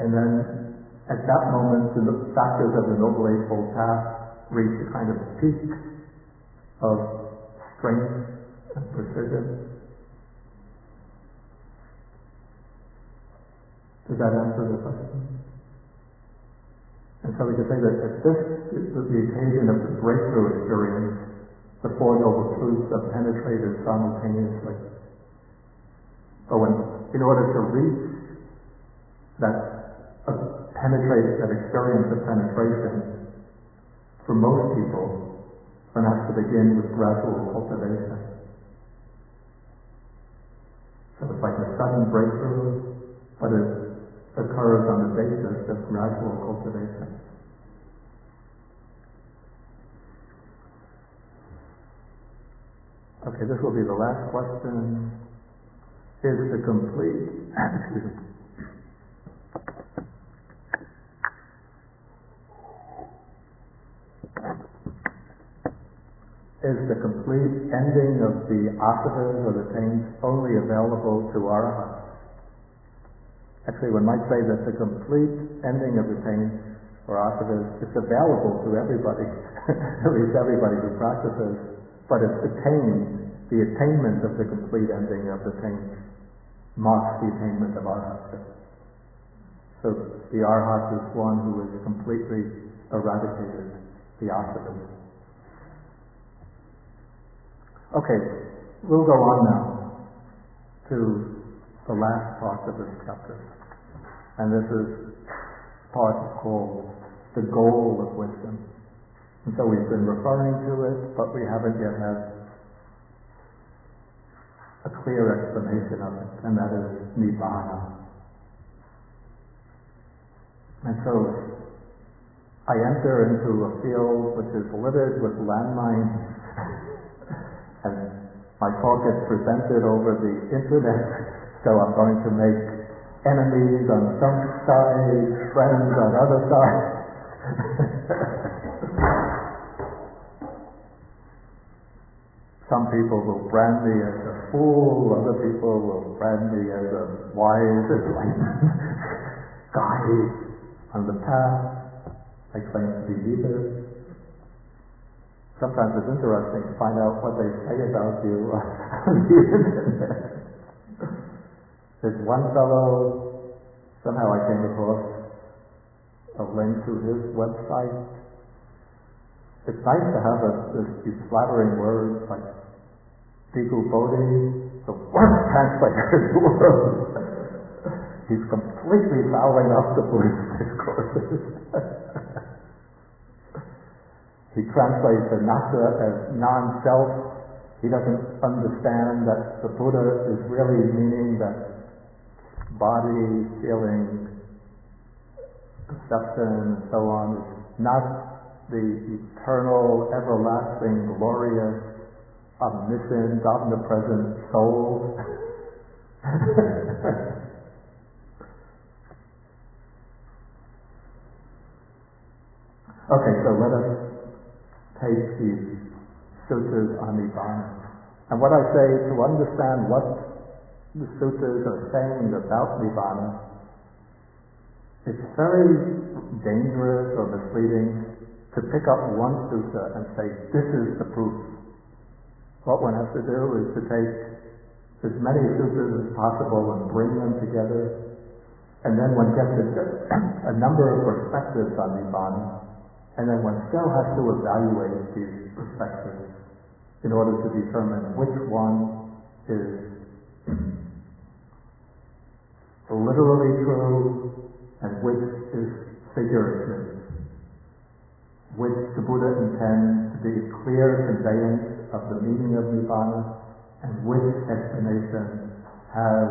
And then at that moment the factors of the Noble Eightfold Path reach a kind of peak of strength and precision. Does that answer the question? And so we can say that if this is the occasion of the breakthrough experience, the Four Noble Truths are penetrated simultaneously. But in order to reach that experience of penetration, for most people, one has to begin with gradual cultivation. So it's like a sudden breakthrough, but it occurs on the basis of gradual cultivation. Okay, this will be the last question. Is the complete ending of the asavas or the taints only available to arahants? Actually, one might say that the complete ending of the taints or asavas is available to everybody, at least everybody who practices, but it's the attainment of the complete ending of the taints marks the attainment of arhathood. So the arhat is one who has completely eradicated the asavas. Okay, we'll go on now to the last part of this chapter. And this is part called the goal of wisdom. And so we've been referring to it, but we haven't yet had a clear explanation of it, and that is Nibana. And so I enter into a field which is littered with landmines, and my talk is presented over the internet, so I'm going to make enemies on some side, friends on other side. Some people will brand me as a fool, other people will brand me as a wise, enlightened guide on the path. I claim to be neither. Sometimes it's interesting to find out what they say about you on the internet. There's one fellow, somehow I came across a link to his website. It's nice to have these flattering words like Bhikkhu Bodhi, the worst translator in the world. He's completely fouling up the Buddhist discourses. He translates anatta as non-self. He doesn't understand that the Buddha is really meaning that body, feeling, perception, and so on is not the eternal, everlasting, glorious, omniscient, omnipresent soul. Okay, so let us take these sutras on Nibana. And what I say, to understand what the sutras are saying about Nibana, it's very dangerous or misleading to pick up one sutta and say, this is the proof. What one has to do is to take as many sutras as possible and bring them together, and then one gets a number of perspectives on Nibana, and then one still has to evaluate these perspectives in order to determine which one is literally true and which is figurative, which the Buddha intends to be a clear conveyance of the meaning of Nibana, and which explanation has,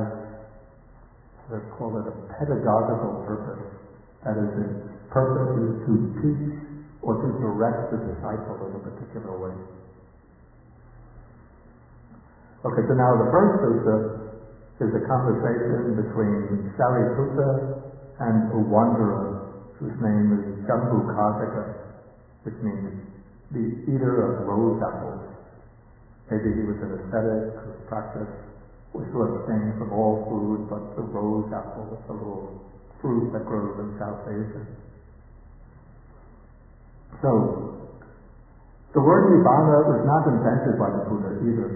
let's call it, a pedagogical purpose. That is, its purpose is to teach or to direct the disciple in a particular way. Okay, so now the first sutta is a conversation between Sariputta and a wanderer whose name is Jambukasaka, which means the eater of rose apples. Maybe he was an ascetic whose practice was to abstain from all food but the rose apple, the little fruit that grows in South Asia. So, the word Nibana was not invented by the Buddha either.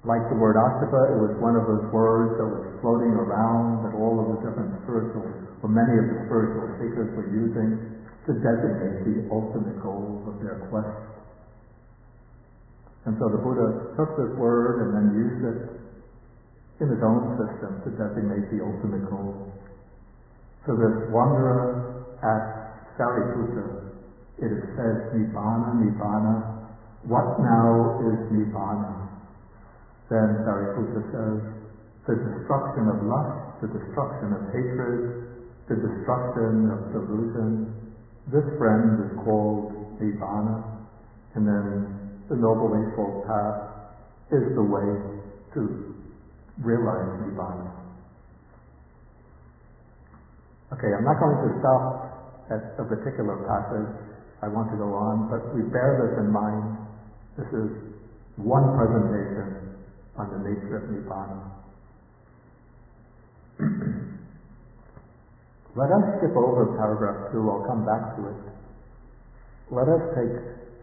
Like the word Asava, it was one of those words that was floating around that all of the different spiritual, or many of the spiritual seekers were using to designate the ultimate goal of their quest. And so the Buddha took this word and then used it in his own system to designate the ultimate goal. So this wanderer at Sariputta, it says, Nibana, Nibana, what now is Nibana? Then Sariputta says, the destruction of lust, the destruction of hatred, the destruction of delusion. This friend is called Nibana, and then the Noble Eightfold Path is the way to realize Nibana. Okay, I'm not going to stop at a particular passage. I want to go on, but we bear this in mind. This is one presentation on the nature of Nibana. Let us skip over paragraph 2. I'll come back to it. Let us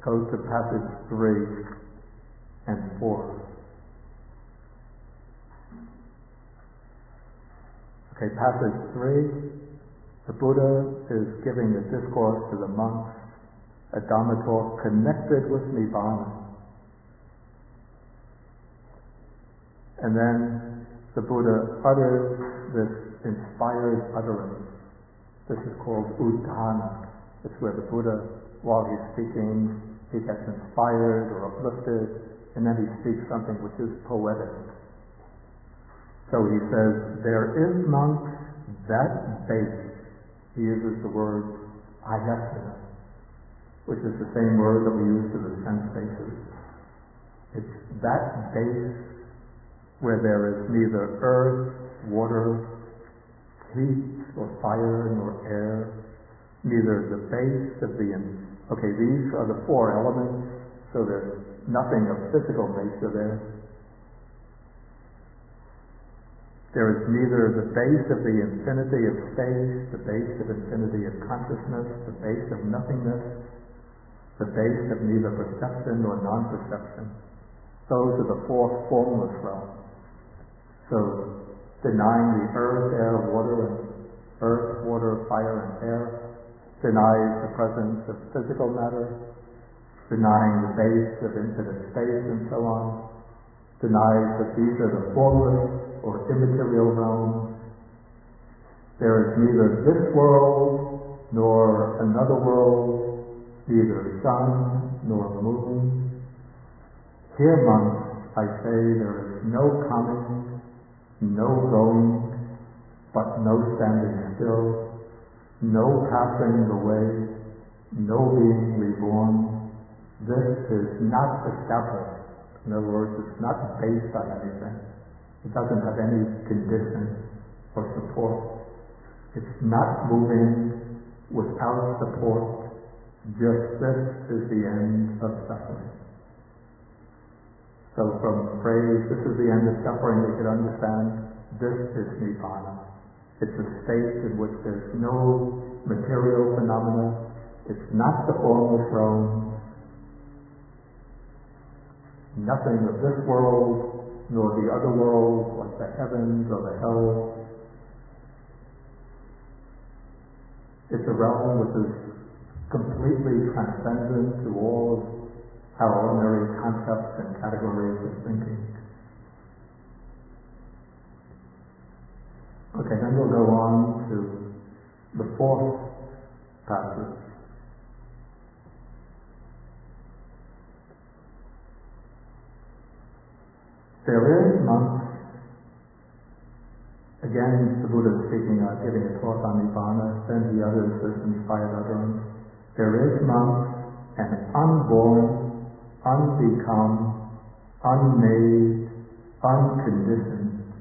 go to passage 3 and 4. Okay, passage 3. The Buddha is giving a discourse to the monks, a Dhamma talk connected with Nibana. And then the Buddha utters this inspired utterance. This is called Udhana. It's where the Buddha, while he's speaking, he gets inspired or uplifted, and then he speaks something which is poetic. So he says, there is, monks, that base. He uses the word ayatana, which is the same word that we use for the sense bases. It's that base where there is neither earth, water, heat, or fire, nor air, neither the base of the... Okay, these are the four elements, so there's nothing of physical nature there. There is neither the base of the infinity of space, the base of infinity of consciousness, the base of nothingness, the base of neither perception nor non-perception. Those are the four formless realms. So, denying the earth, air, water, fire, and air denies the presence of physical matter, denying the base of infinite space, and so on, denies that these are the formless or immaterial realms. There is neither this world nor another world, neither sun nor moon. Here, monks, I say there is no coming, no going, but no standing still, no passing away, no being reborn. This is not established. In other words, it's not based on anything. It doesn't have any condition or support. It's not moving without support. just this is the end of suffering. So from the phrase, this is the end of suffering, we could understand this is Nibana. It's a state in which there's no material phenomena. It's not the formal throne. Nothing of this world, nor the other world, like the heavens or the hell. It's a realm which is completely transcendent to all of our ordinary concepts and categories of thinking. Okay, then we'll go on to the fourth passage. There is, monks, again the Buddha is speaking, giving a talk on Nibana, then he utters this inspired utterance. There is, monks, an unborn, unbecome, unmade, unconditioned.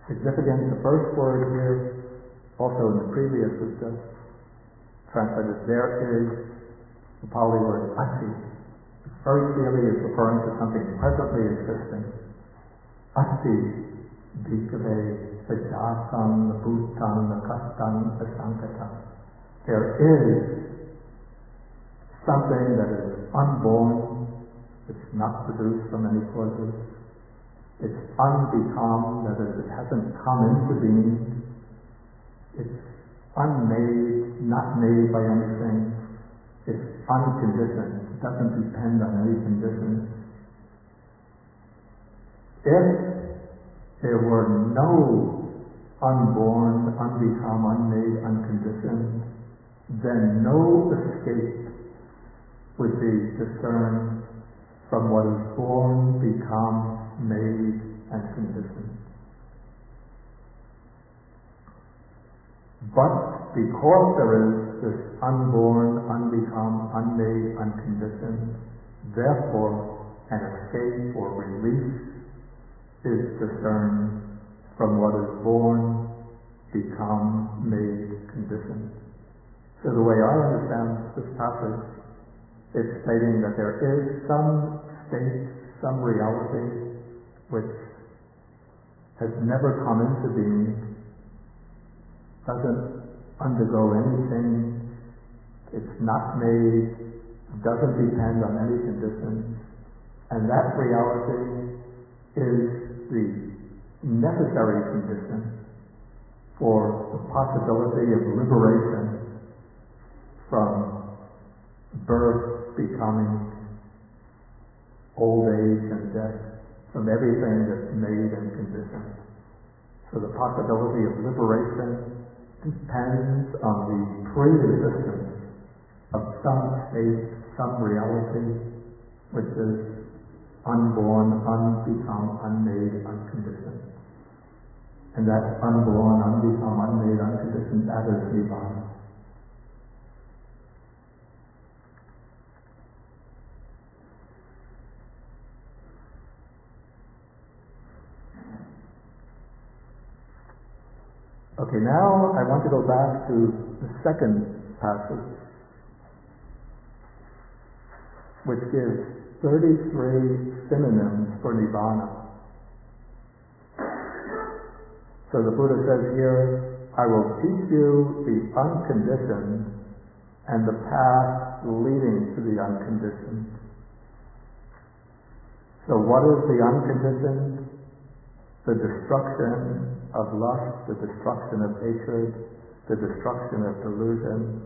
Significant, the first word here, also in the previous was just translated, there is, the Pali word ati. Very clearly is referring to something presently existing. Ati bhikkhave sajatam bhutam nakastam asankatam. There is something that is unborn, it's not produced from any causes. It's unbecome, that is, it hasn't come into being. It's unmade, not made by anything. It's unconditioned, it doesn't depend on any conditions. If there were no unborn, unbecome, unmade, unconditioned, then no escape would be discerned from what is born, become, made, and conditioned. But because there is this unborn, unbecome, unmade, unconditioned, therefore an escape or release is discerned from what is born, become, made, conditioned. So the way I understand this passage, it's stating that there is some state, some reality which has never come into being, doesn't undergo anything, it's not made, doesn't depend on any conditions, and that reality is the necessary condition for the possibility of liberation from birth, becoming, old age and death, from everything that's made and conditioned. So the possibility of liberation depends on the pre-existence of some state, some reality, which is unborn, unbecome, unmade, unconditioned. And that unborn, unbecome, unmade, unconditioned, that is Nibana. Okay, now I want to go back to the second passage, which gives 33 synonyms for Nibana. So the Buddha says here, I will teach you the unconditioned and the path leading to the unconditioned. So what is the unconditioned? The destruction of lust, the destruction of hatred, the destruction of delusion.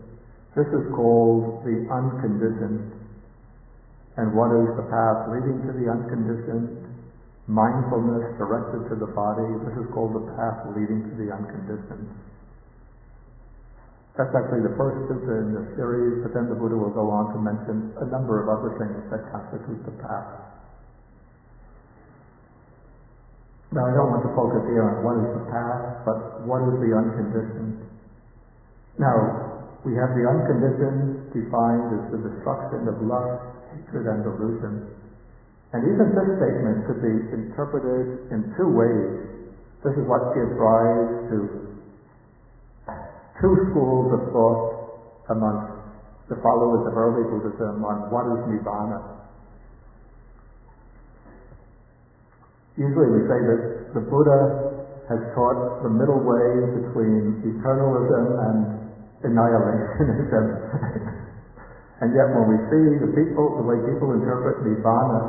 This is called the unconditioned. And what is the path leading to the unconditioned? Mindfulness directed to the body. This is called the path leading to the unconditioned. That's actually the first sutta in this series, but then the Buddha will go on to mention a number of other things that constitute the path. Now, I don't want to focus here on what is the path, but what is the unconditioned. Now, we have the unconditioned defined as the destruction of lust, hatred, and delusion. And even this statement could be interpreted in two ways. This is what gives rise to two schools of thought amongst the followers of early Buddhism on what is Nibana. Usually we say that the Buddha has taught the middle way between eternalism and annihilationism. And yet when we see the way people interpret Nibana,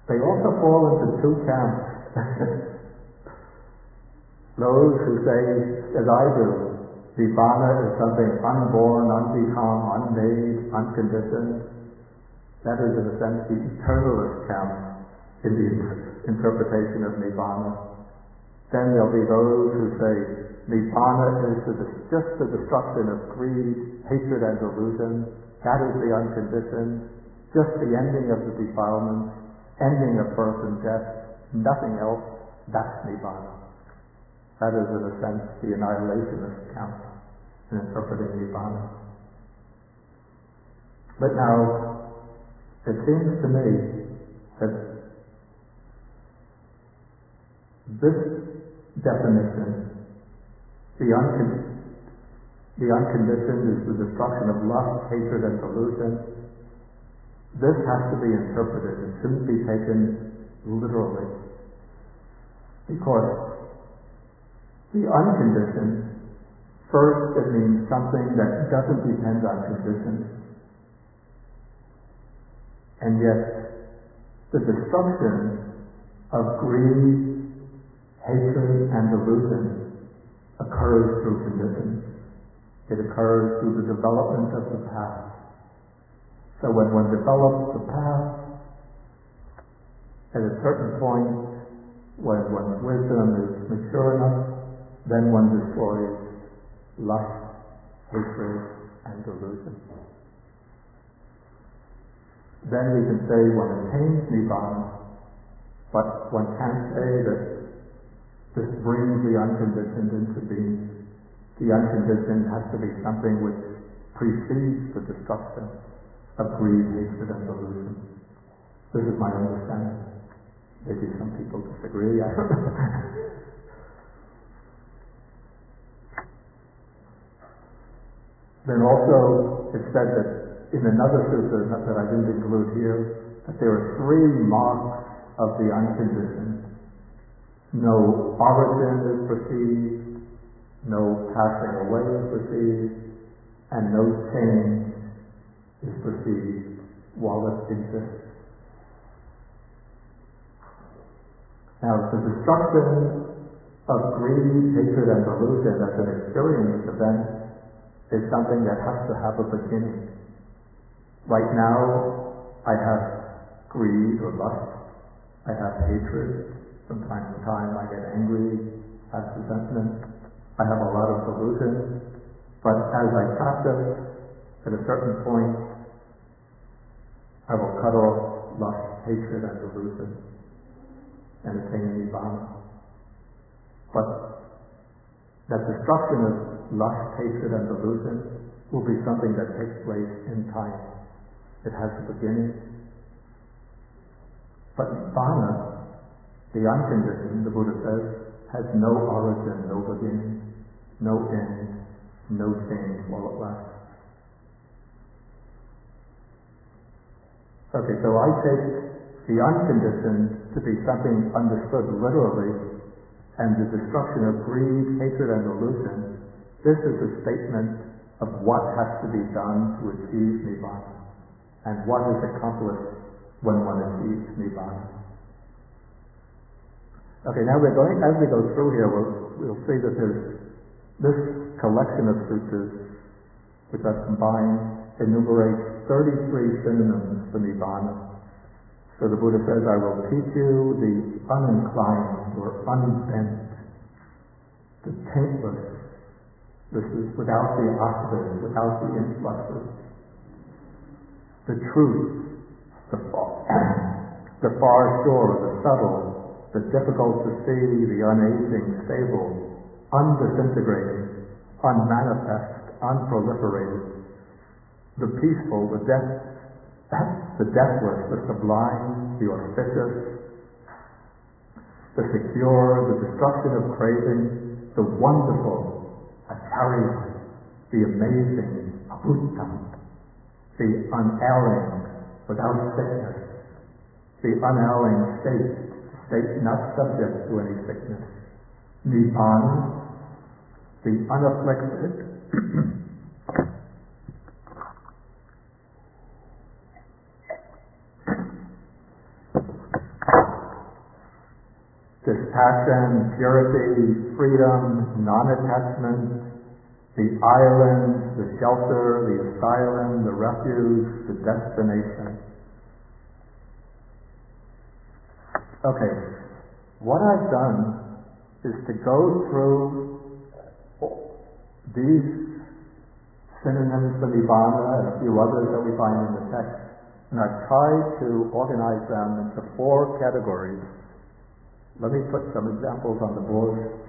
they also fall into two camps. Those who say, as I do, Nibana is something unborn, unbecome, unmade, unconditioned. That is, in a sense, the eternalist camp in the interpretation of Nibana. Then there'll be those who say Nibana is just the destruction of greed, hatred, and delusion. That is the unconditioned, just the ending of the defilements, ending of birth and death, nothing else. That's Nibana. That is, in a sense, the annihilationist camp in interpreting Nibana. But now, it seems to me that this definition, the unconditioned is the destruction of lust, hatred, and delusion. This has to be interpreted. It shouldn't be taken literally. Because the unconditioned, first, it means something that doesn't depend on conditions. And yet, the destruction of greed, hatred, and delusion occurs through conditions. It occurs through the development of the path. So when one develops the path, at a certain point, when one's wisdom is mature enough, then one destroys lust, hatred, and delusion. Then we can say one attains Nibana, but one can't say that this brings the unconditioned into being. The unconditioned has to be something which precedes the destruction of greed, hatred, and delusion. This is my understanding. Maybe some people disagree. I don't know. Then also, it's said that in another sutta that I didn't include here, that there are three marks of the unconditioned. No origin is perceived, no passing away is perceived, and no change is perceived while it exists. Now, the destruction of greed, hatred, and delusion as an experience event is something that has to have a beginning. Right now, I have greed or lust. I have hatred. From time to time, I get angry, have resentment. I have a lot of delusion. But as I practice, at a certain point, I will cut off lust, hatred, and delusion and attain Nibana. But that destruction of lust, hatred, and delusion will be something that takes place in time. It has a beginning. But Nibana, the unconditioned, the Buddha says, has no origin, no beginning, no end, no change while it lasts. Okay, so I take the unconditioned to be something understood literally, and the destruction of greed, hatred, and delusion, this is a statement of what has to be done to achieve Nibana, and what is accomplished when one achieves Nibana. Okay, now as we go through here, we'll see that there's this collection of suttas, which I've combined, enumerates 33 synonyms for Nibana. So the Buddha says, I will teach you the uninclined or unbent, the taintless. This is without the asavas, without the influxes. The truth, the far shore, the subtle, the difficult to see, the unaging, stable, undisintegrating, unmanifest, unproliferated, the peaceful, the deathless, the sublime, the auspicious, the secure, the destruction of craving, the wonderful, Acharya, the amazing, abhuttam, the unerring, without sickness, the unerring state not subject to any sickness. Nibana, the unafflicted, dispassion, purity, freedom, non-attachment, the island, the shelter, the asylum, the refuge, the destination. Okay, what I've done is to go through these synonyms for Nibana and a few others that we find in the text, and I've tried to organize them into 4 categories. Let me put some examples on the board.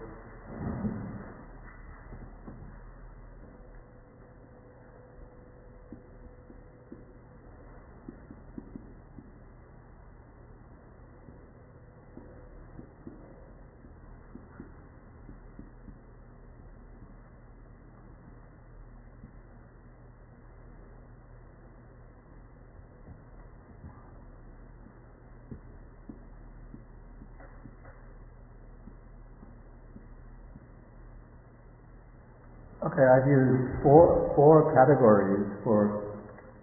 Okay, I've used four categories for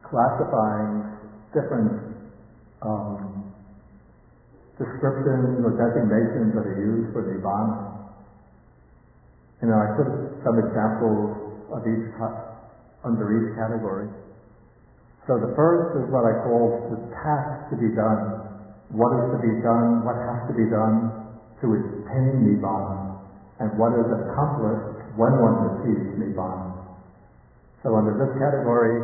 classifying different descriptions or designations that are used for Nibana. I put some examples of under each category. So the first is what I call the task to be done. What is to be done? What has to be done to attain Nibana? And what is accomplished when one achieves Nibana. So under this category,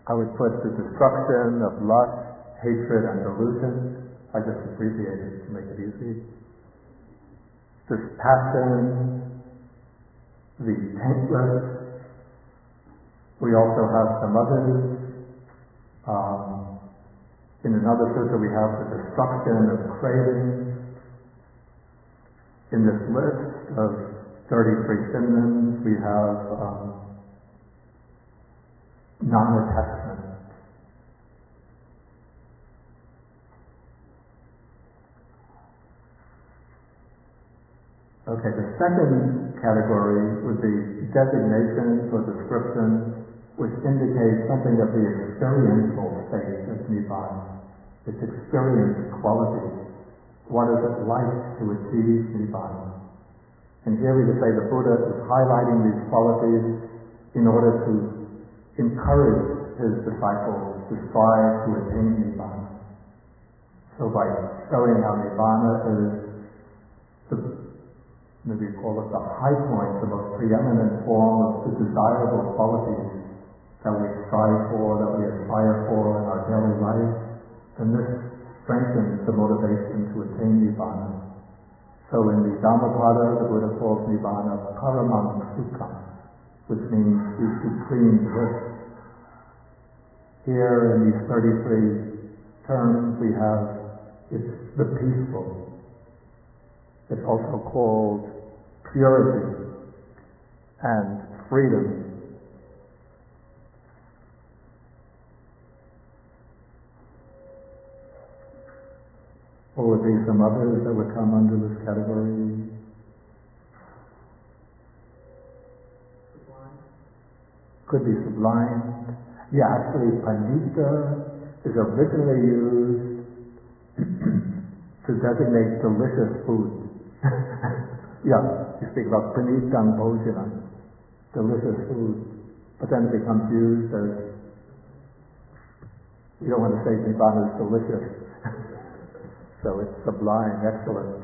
I would put the destruction of lust, hatred, and delusion. I just abbreviated to make it easy. Dispassion, the taintless. We also have some others. In another sutta we have the destruction of craving. In this list of 33 synonyms, we have non-attachment. Okay, the second category would be designations or descriptions which indicate something of the experiential state of Nibana, its experience quality. What is it like to achieve Nibana? And here we would say the Buddha is highlighting these qualities in order to encourage his disciples to strive to attain Nibana. So by showing how Nibana is maybe call it the high point, the most preeminent form of the desirable qualities that we strive for, that we aspire for in our daily life, then this strengthens the motivation to attain Nibana. So in the Dhammapada, the Buddha calls Nibana paramam sukham, which means the supreme bliss. Here in these 33 terms we have it's the peaceful. It's also called purity and freedom. Or would be some others that would come under this category? Sublime. Could be sublime. Yeah, actually, panita is originally used to designate delicious food. Yeah, you speak about pranitang bhojanam, delicious food, but then it becomes used as, you don't want to say Nibana is delicious, so it's sublime, excellent.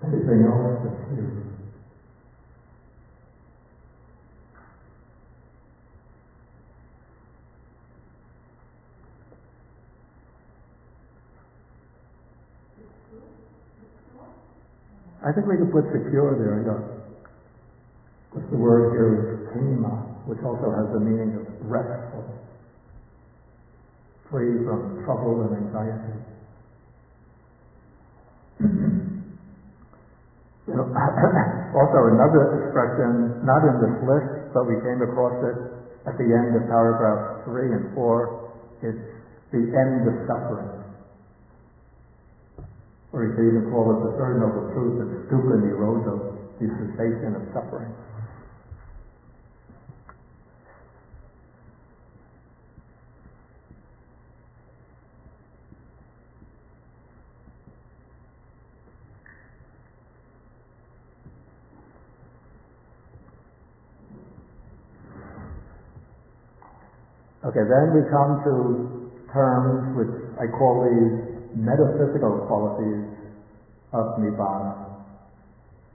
Anything else that's new? I think we could put secure there. Because the word here is kema, which also has the meaning of restful. free from trouble and anxiety. Also another expression, not in this list, but we came across it at the end of paragraphs 3 and 4, it's the end of suffering. Or you could even call it the third noble truth, it's dukkha nirodha, the cessation of suffering. Okay, then we come to terms which I call these metaphysical qualities of Nibbana.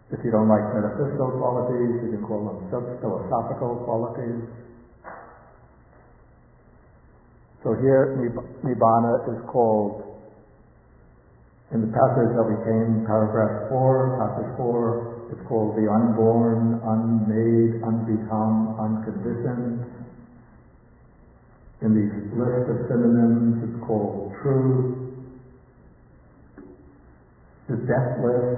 If you don't like metaphysical qualities, you can call them philosophical qualities. So here, Nibbana is called, in the passage that we came, paragraph 4, passage 4, it's called the unborn, unmade, unbecome, unconditioned. In the list of synonyms, it's called true, the deathless,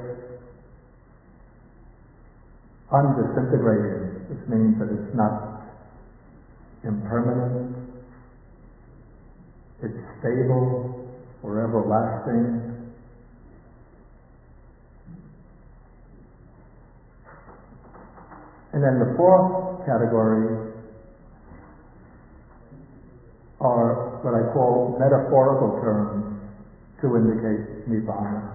undisintegrating, which means that it's not impermanent, it's stable or everlasting. And then the fourth category are what I call metaphorical terms to indicate Nibbana.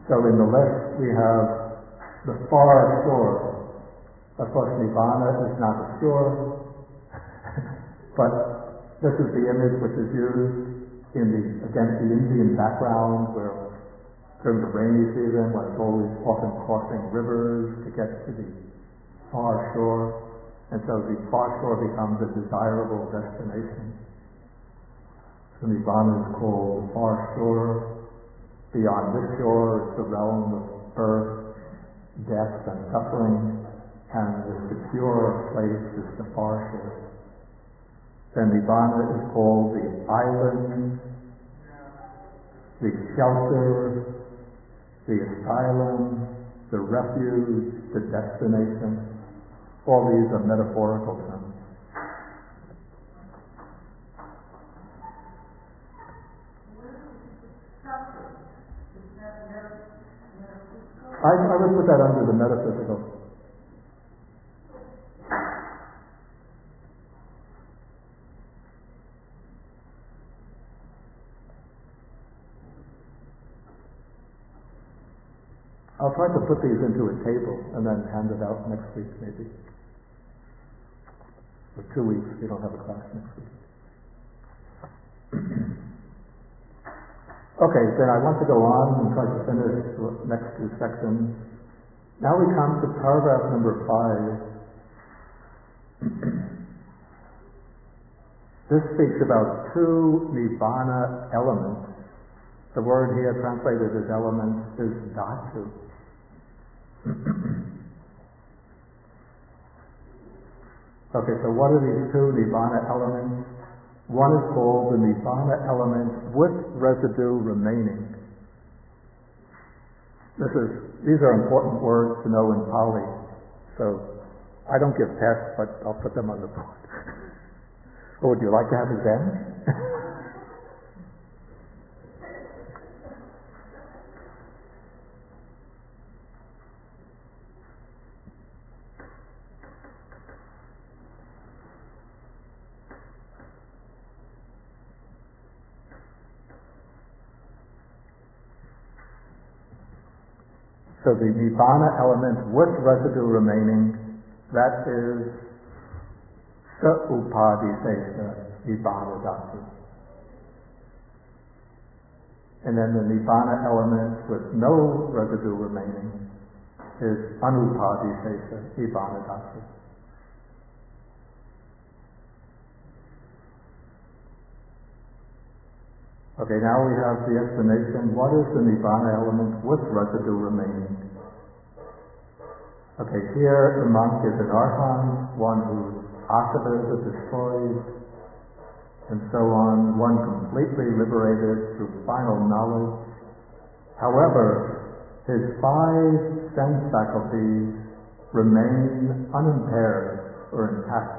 So in the list we have the far shore. Of course, Nibbana is not a shore, but this is the image which is used against the Indian background, where during the rainy season, one is always often crossing rivers to get to the far shore. And so the far shore becomes a desirable destination. So Nibbana is called the far shore. Beyond this shore is the realm of birth, death, and suffering, and the secure place is the far shore. Then Nibbana is called the island, the shelter, the asylum, the refuge, the destination. All these are metaphorical terms. I would put that under the metaphysical. I'll try to put these into a table and then hand it out next week, maybe. For 2 weeks, we don't have a class next week. Okay, then I want to go on and try to finish the next 2 sections. Now we come to paragraph number 5. This speaks about 2 Nibbana elements. The word here translated as elements is dhatu. Okay, so what are these 2 Nibbana elements? One is called the Nibbana element with residue remaining. These are important words to know in Pali. So I don't give tests, but I'll put them on the board. Or would you like to have exams? So the Nibbana element with residue remaining, that is sa-upadisesa Nibbana dhatu. And then the Nibbana element with no residue remaining is anupadisesa Nibbana dhatu. Okay, now we have the explanation. What is the Nibbana element with residue remaining? Okay, here the monk is an arhat, one whose asavas are destroyed, and so on, one completely liberated through final knowledge. However, his 5 sense faculties remain unimpaired or intact,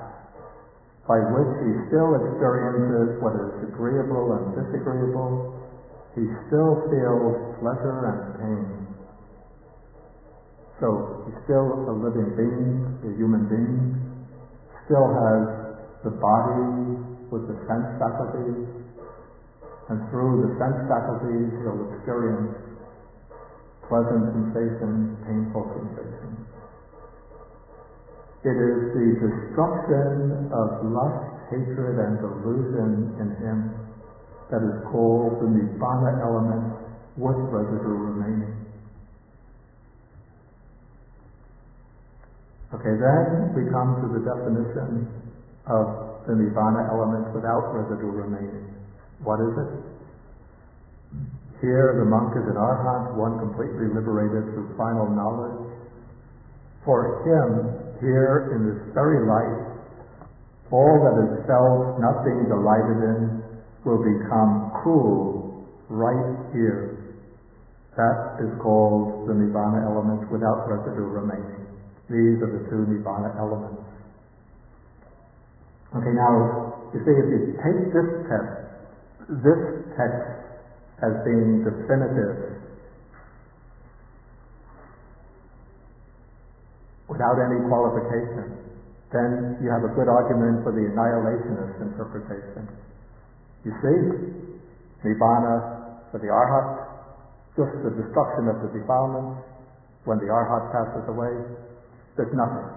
by which he still experiences what is agreeable and disagreeable. He still feels pleasure and pain. So he's still a living being, a human being, still has the body with the sense faculties, and through the sense faculties he'll experience pleasant sensations, painful sensations. It is the destruction of lust, hatred, and delusion in him that is called the Nibana element with residue remaining. Okay, then we come to the definition of the Nibana element without residue remaining. What is it? Here the monk is an arhat, one completely liberated through final knowledge. For him, here in this very life, all that is felt, not being delighted in, will become cool right here. That is called the Nibana element without residue remaining. These are the 2 Nibana elements. Okay, now, you see, if you take this text as being definitive, without any qualification, then you have a good argument for the annihilationist interpretation. You see, Nibana for the arhat, just the destruction of the defilements. When the arhat passes away, there's nothing.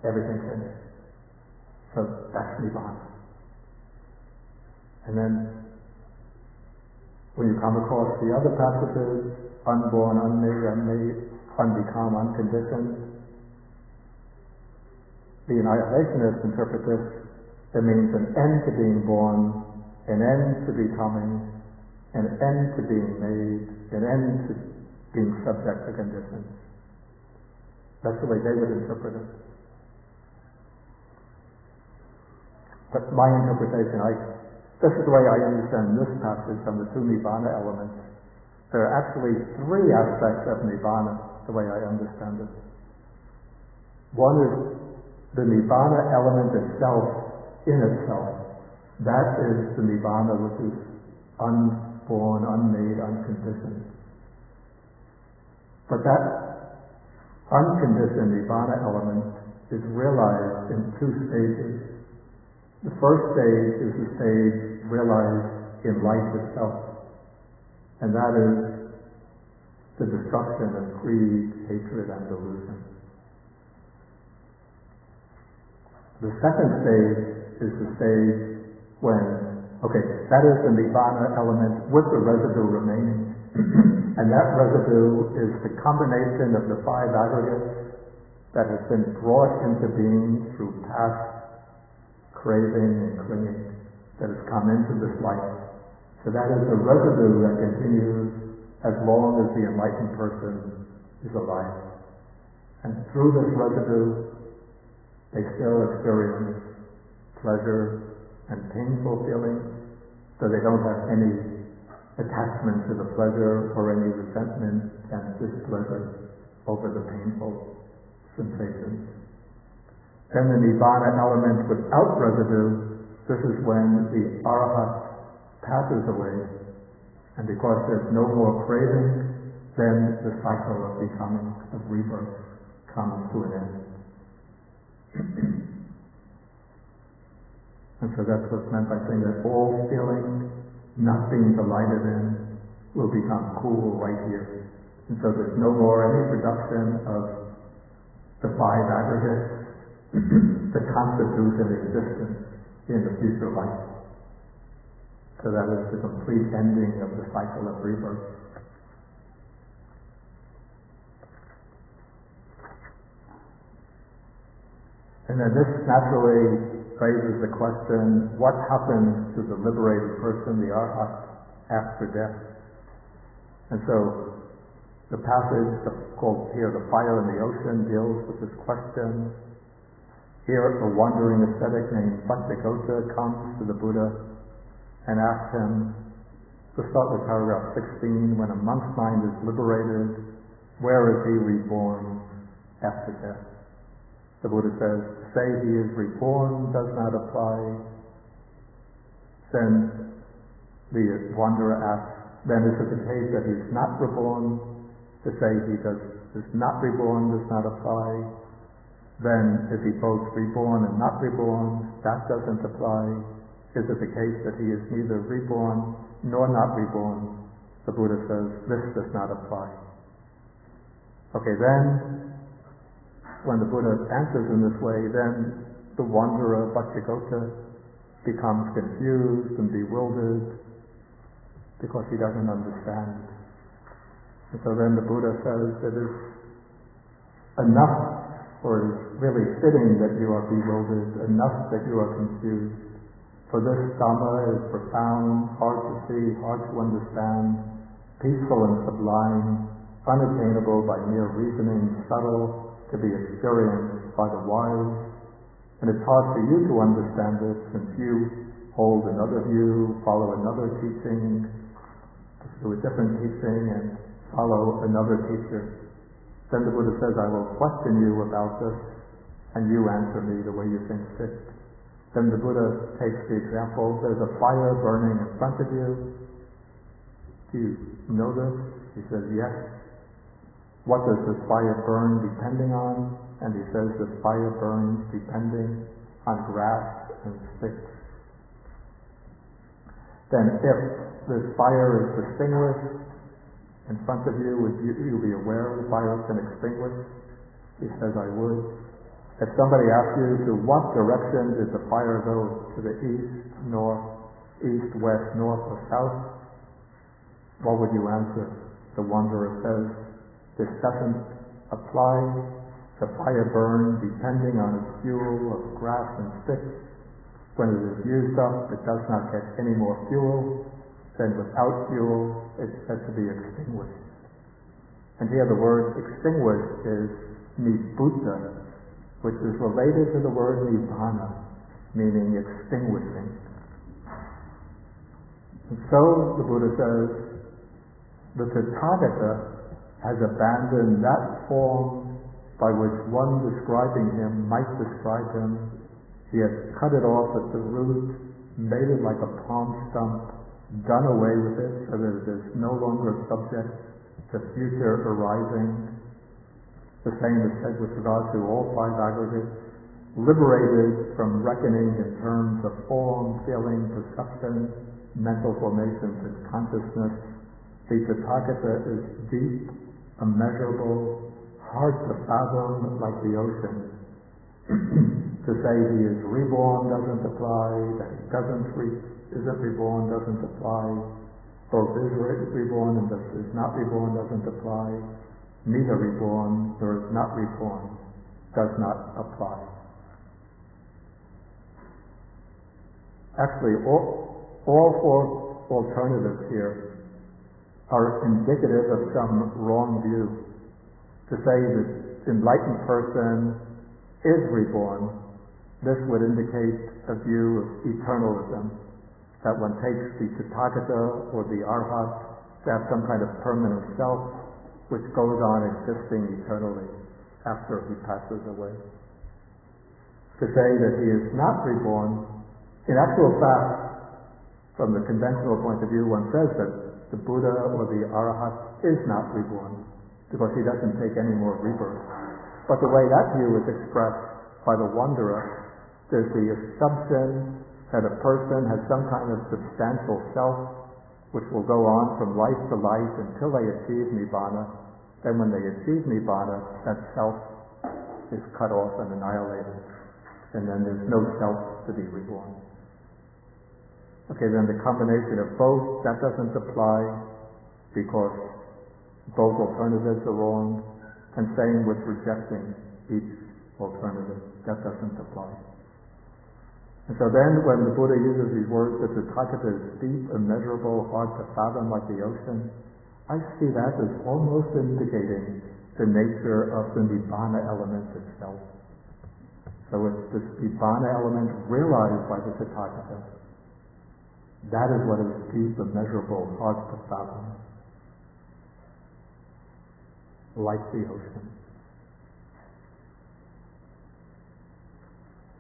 Everything's finished. So that's Nibana. And then when you come across the other passages, unborn, unmade, unbecome, unconditioned, the annihilationists interpret this, it means an end to being born, an end to becoming, an end to being made, an end to being subject to conditions. That's the way they would interpret it. But my interpretation, this is the way I understand this passage on the 2 Nibana elements. There are actually 3 aspects of Nibana, the way I understand it. One is the Nibana element itself, in itself. That is the Nibana which is unborn, unmade, unconditioned. But that unconditioned Nibana element is realized in 2 stages. The first stage is the stage realized in life itself, and that is the destruction of greed, hatred, and delusion. The second stage is the stage when, that is the Nibana element with the residue remaining. And that residue is the combination of the 5 aggregates that has been brought into being through past craving and clinging that has come into this life. So that is the residue that continues as long as the enlightened person is alive. And through this residue, they still experience pleasure and painful feelings, so they don't have any attachment to the pleasure or any resentment and displeasure over the painful sensations. Then the Nibana element without residue, this is when the arhat passes away, and because there's no more craving, then the cycle of becoming, of rebirth, comes to an end. And so that's what's meant by saying that all feeling, not being delighted in, will become cool right here. And so there's no more any production of the 5 aggregates that constitute an existence in the future life. So that is the complete ending of the cycle of rebirth. And then this naturally raises the question, what happens to the liberated person, the arhat, after death? And so the passage called here The Fire in the Ocean deals with this question. Here, a wandering ascetic named Bhikkhu comes to the Buddha and asks him, to start with paragraph 16, when a monk's mind is liberated, where is he reborn after death? The Buddha says, to say he is reborn does not apply. Then the wanderer asks, then is it the case that he is not reborn? To say he is not reborn does not apply. Then is he both reborn and not reborn? That doesn't apply. Is it the case that he is neither reborn nor not reborn? The Buddha says, this does not apply. Okay, then, when the Buddha answers in this way, then the wanderer, Bhikkhu, becomes confused and bewildered because he doesn't understand. And so then the Buddha says, it is enough, or it is really fitting that you are bewildered, enough that you are confused. For this Dhamma is profound, hard to see, hard to understand, peaceful and sublime, unattainable by mere reasoning, subtle, to be experienced by the wise. And it's hard for you to understand this since you hold another view, follow another teaching, pursue a different teaching, and follow another teacher. Then the Buddha says, I will question you about this, and you answer me the way you think fit. Then the Buddha takes the example, there's a fire burning in front of you. Do you know this? He says, yes. What does this fire burn depending on? And he says, this fire burns depending on grass and sticks. Then if this fire is extinguished in front of you, would you be aware the fire has been extinguished? He says, I would. If somebody asks you, to what direction did the fire go? To the east, north, east, west, north, or south? What would you answer? The wanderer says, this doesn't apply. The fire burns depending on its fuel of grass and sticks. When it is used up, it does not get any more fuel. Then without fuel, it's said to be extinguished. And here the word extinguished is Nibana, which is related to the word Nibana, meaning extinguishing. And so the Buddha says, the Tathagata has abandoned that form by which one describing him might describe him. He has cut it off at the root, made it like a palm stump, done away with it so that it is no longer subject to future arising. The same is said with regard to all five aggregates, liberated from reckoning in terms of form, feeling, perception, mental formations, and consciousness. The Tathagata is deep, immeasurable, hard to fathom like the ocean. To say he is reborn doesn't apply, that he isn't reborn doesn't apply, both is reborn and is not reborn doesn't apply, neither reborn nor is not reborn does not apply. Actually, all four alternatives here are indicative of some wrong view. To say that enlightened person is reborn, this would indicate a view of eternalism, that one takes the Tathagata or the Arhat to have some kind of permanent self which goes on existing eternally after he passes away. To say that he is not reborn, in actual fact, from the conventional point of view, one says that the Buddha or the Arhat is not reborn, because he doesn't take any more rebirth. But the way that view is expressed by the wanderer, there's the assumption that a person has some kind of substantial self which will go on from life to life until they achieve Nibana. Then when they achieve Nibana, that self is cut off and annihilated. And then there's no self to be reborn. Okay, then the combination of both, that doesn't apply because both alternatives are wrong, and same with rejecting each alternative, that doesn't apply. And so then when the Buddha uses these words that the Tathagata is deep, immeasurable, hard to fathom like the ocean, I see that as almost indicating the nature of the Nibana element itself. So it's this Nibana element realized by the Tathagata. That is what is deep, immeasurable, hard to fathom. Like the ocean.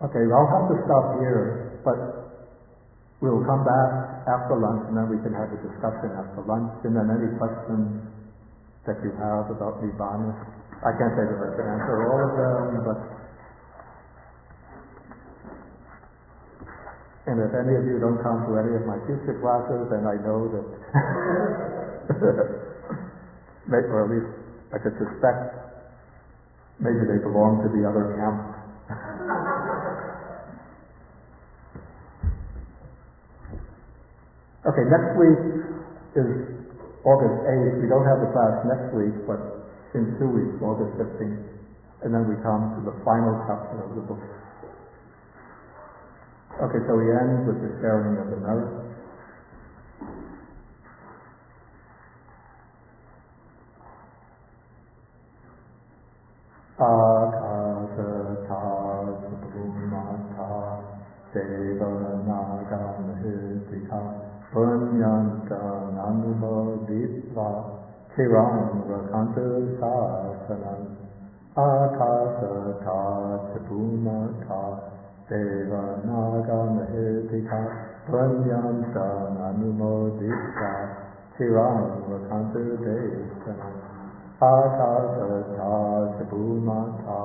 Okay, I'll have to stop here, but we'll come back after lunch and then we can have a discussion after lunch. And then any questions that you have about Nibana. I can't say that I can answer all of them, but and if any of you don't come to any of my future classes, then I know that or at least I could suspect maybe they belong to the other camp. Okay, next week is August 8th. We don't have the class next week, but in 2 weeks, August 15th. And then we come to the final chapter of the book. Okay, so we end with the sharing of the merits. Akasata Bhumata Devanaga Mahidika Punyanta Nanumoditva Chiram Rakantu Sasanam Akasata Bhumata Devanaga Mahidika Punyanta Nanumoditva Chiram Rakantu Sasanam Akasata Bhumata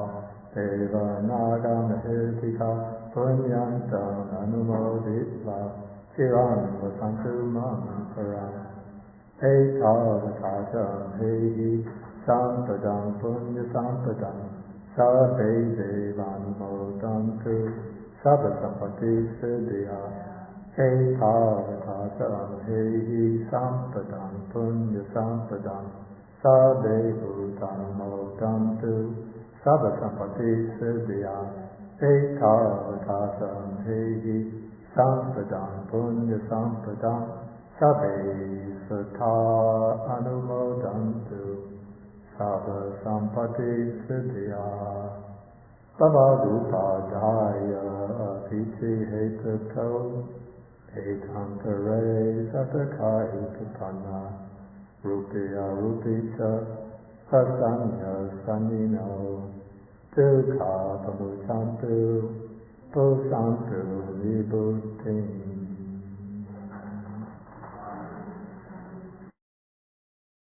Devanaga Mahidika Punyanta Nanumoditva Chiram Vasantu Mankaram Ekavakatam Hehi Sampadam Punya Sampadam Sabbe Devanumodantu Sabba Sampati Siddhya Ekavakatam Hehi Sampadam Punya Sampadam Sabbe Bhutanumodantu Sabba Sampati Siddhya Ekavakatam Hehi Sampadam Punya Sampadam Sabbe Sata Anumodantu Sabba Sampati Siddhya Bhavadupadaya Piti Hetato Etantare Satakai Kapana Rupiya Rupicha Hasanya Sanino Dukha Pamusantu Pusantu Vibhutim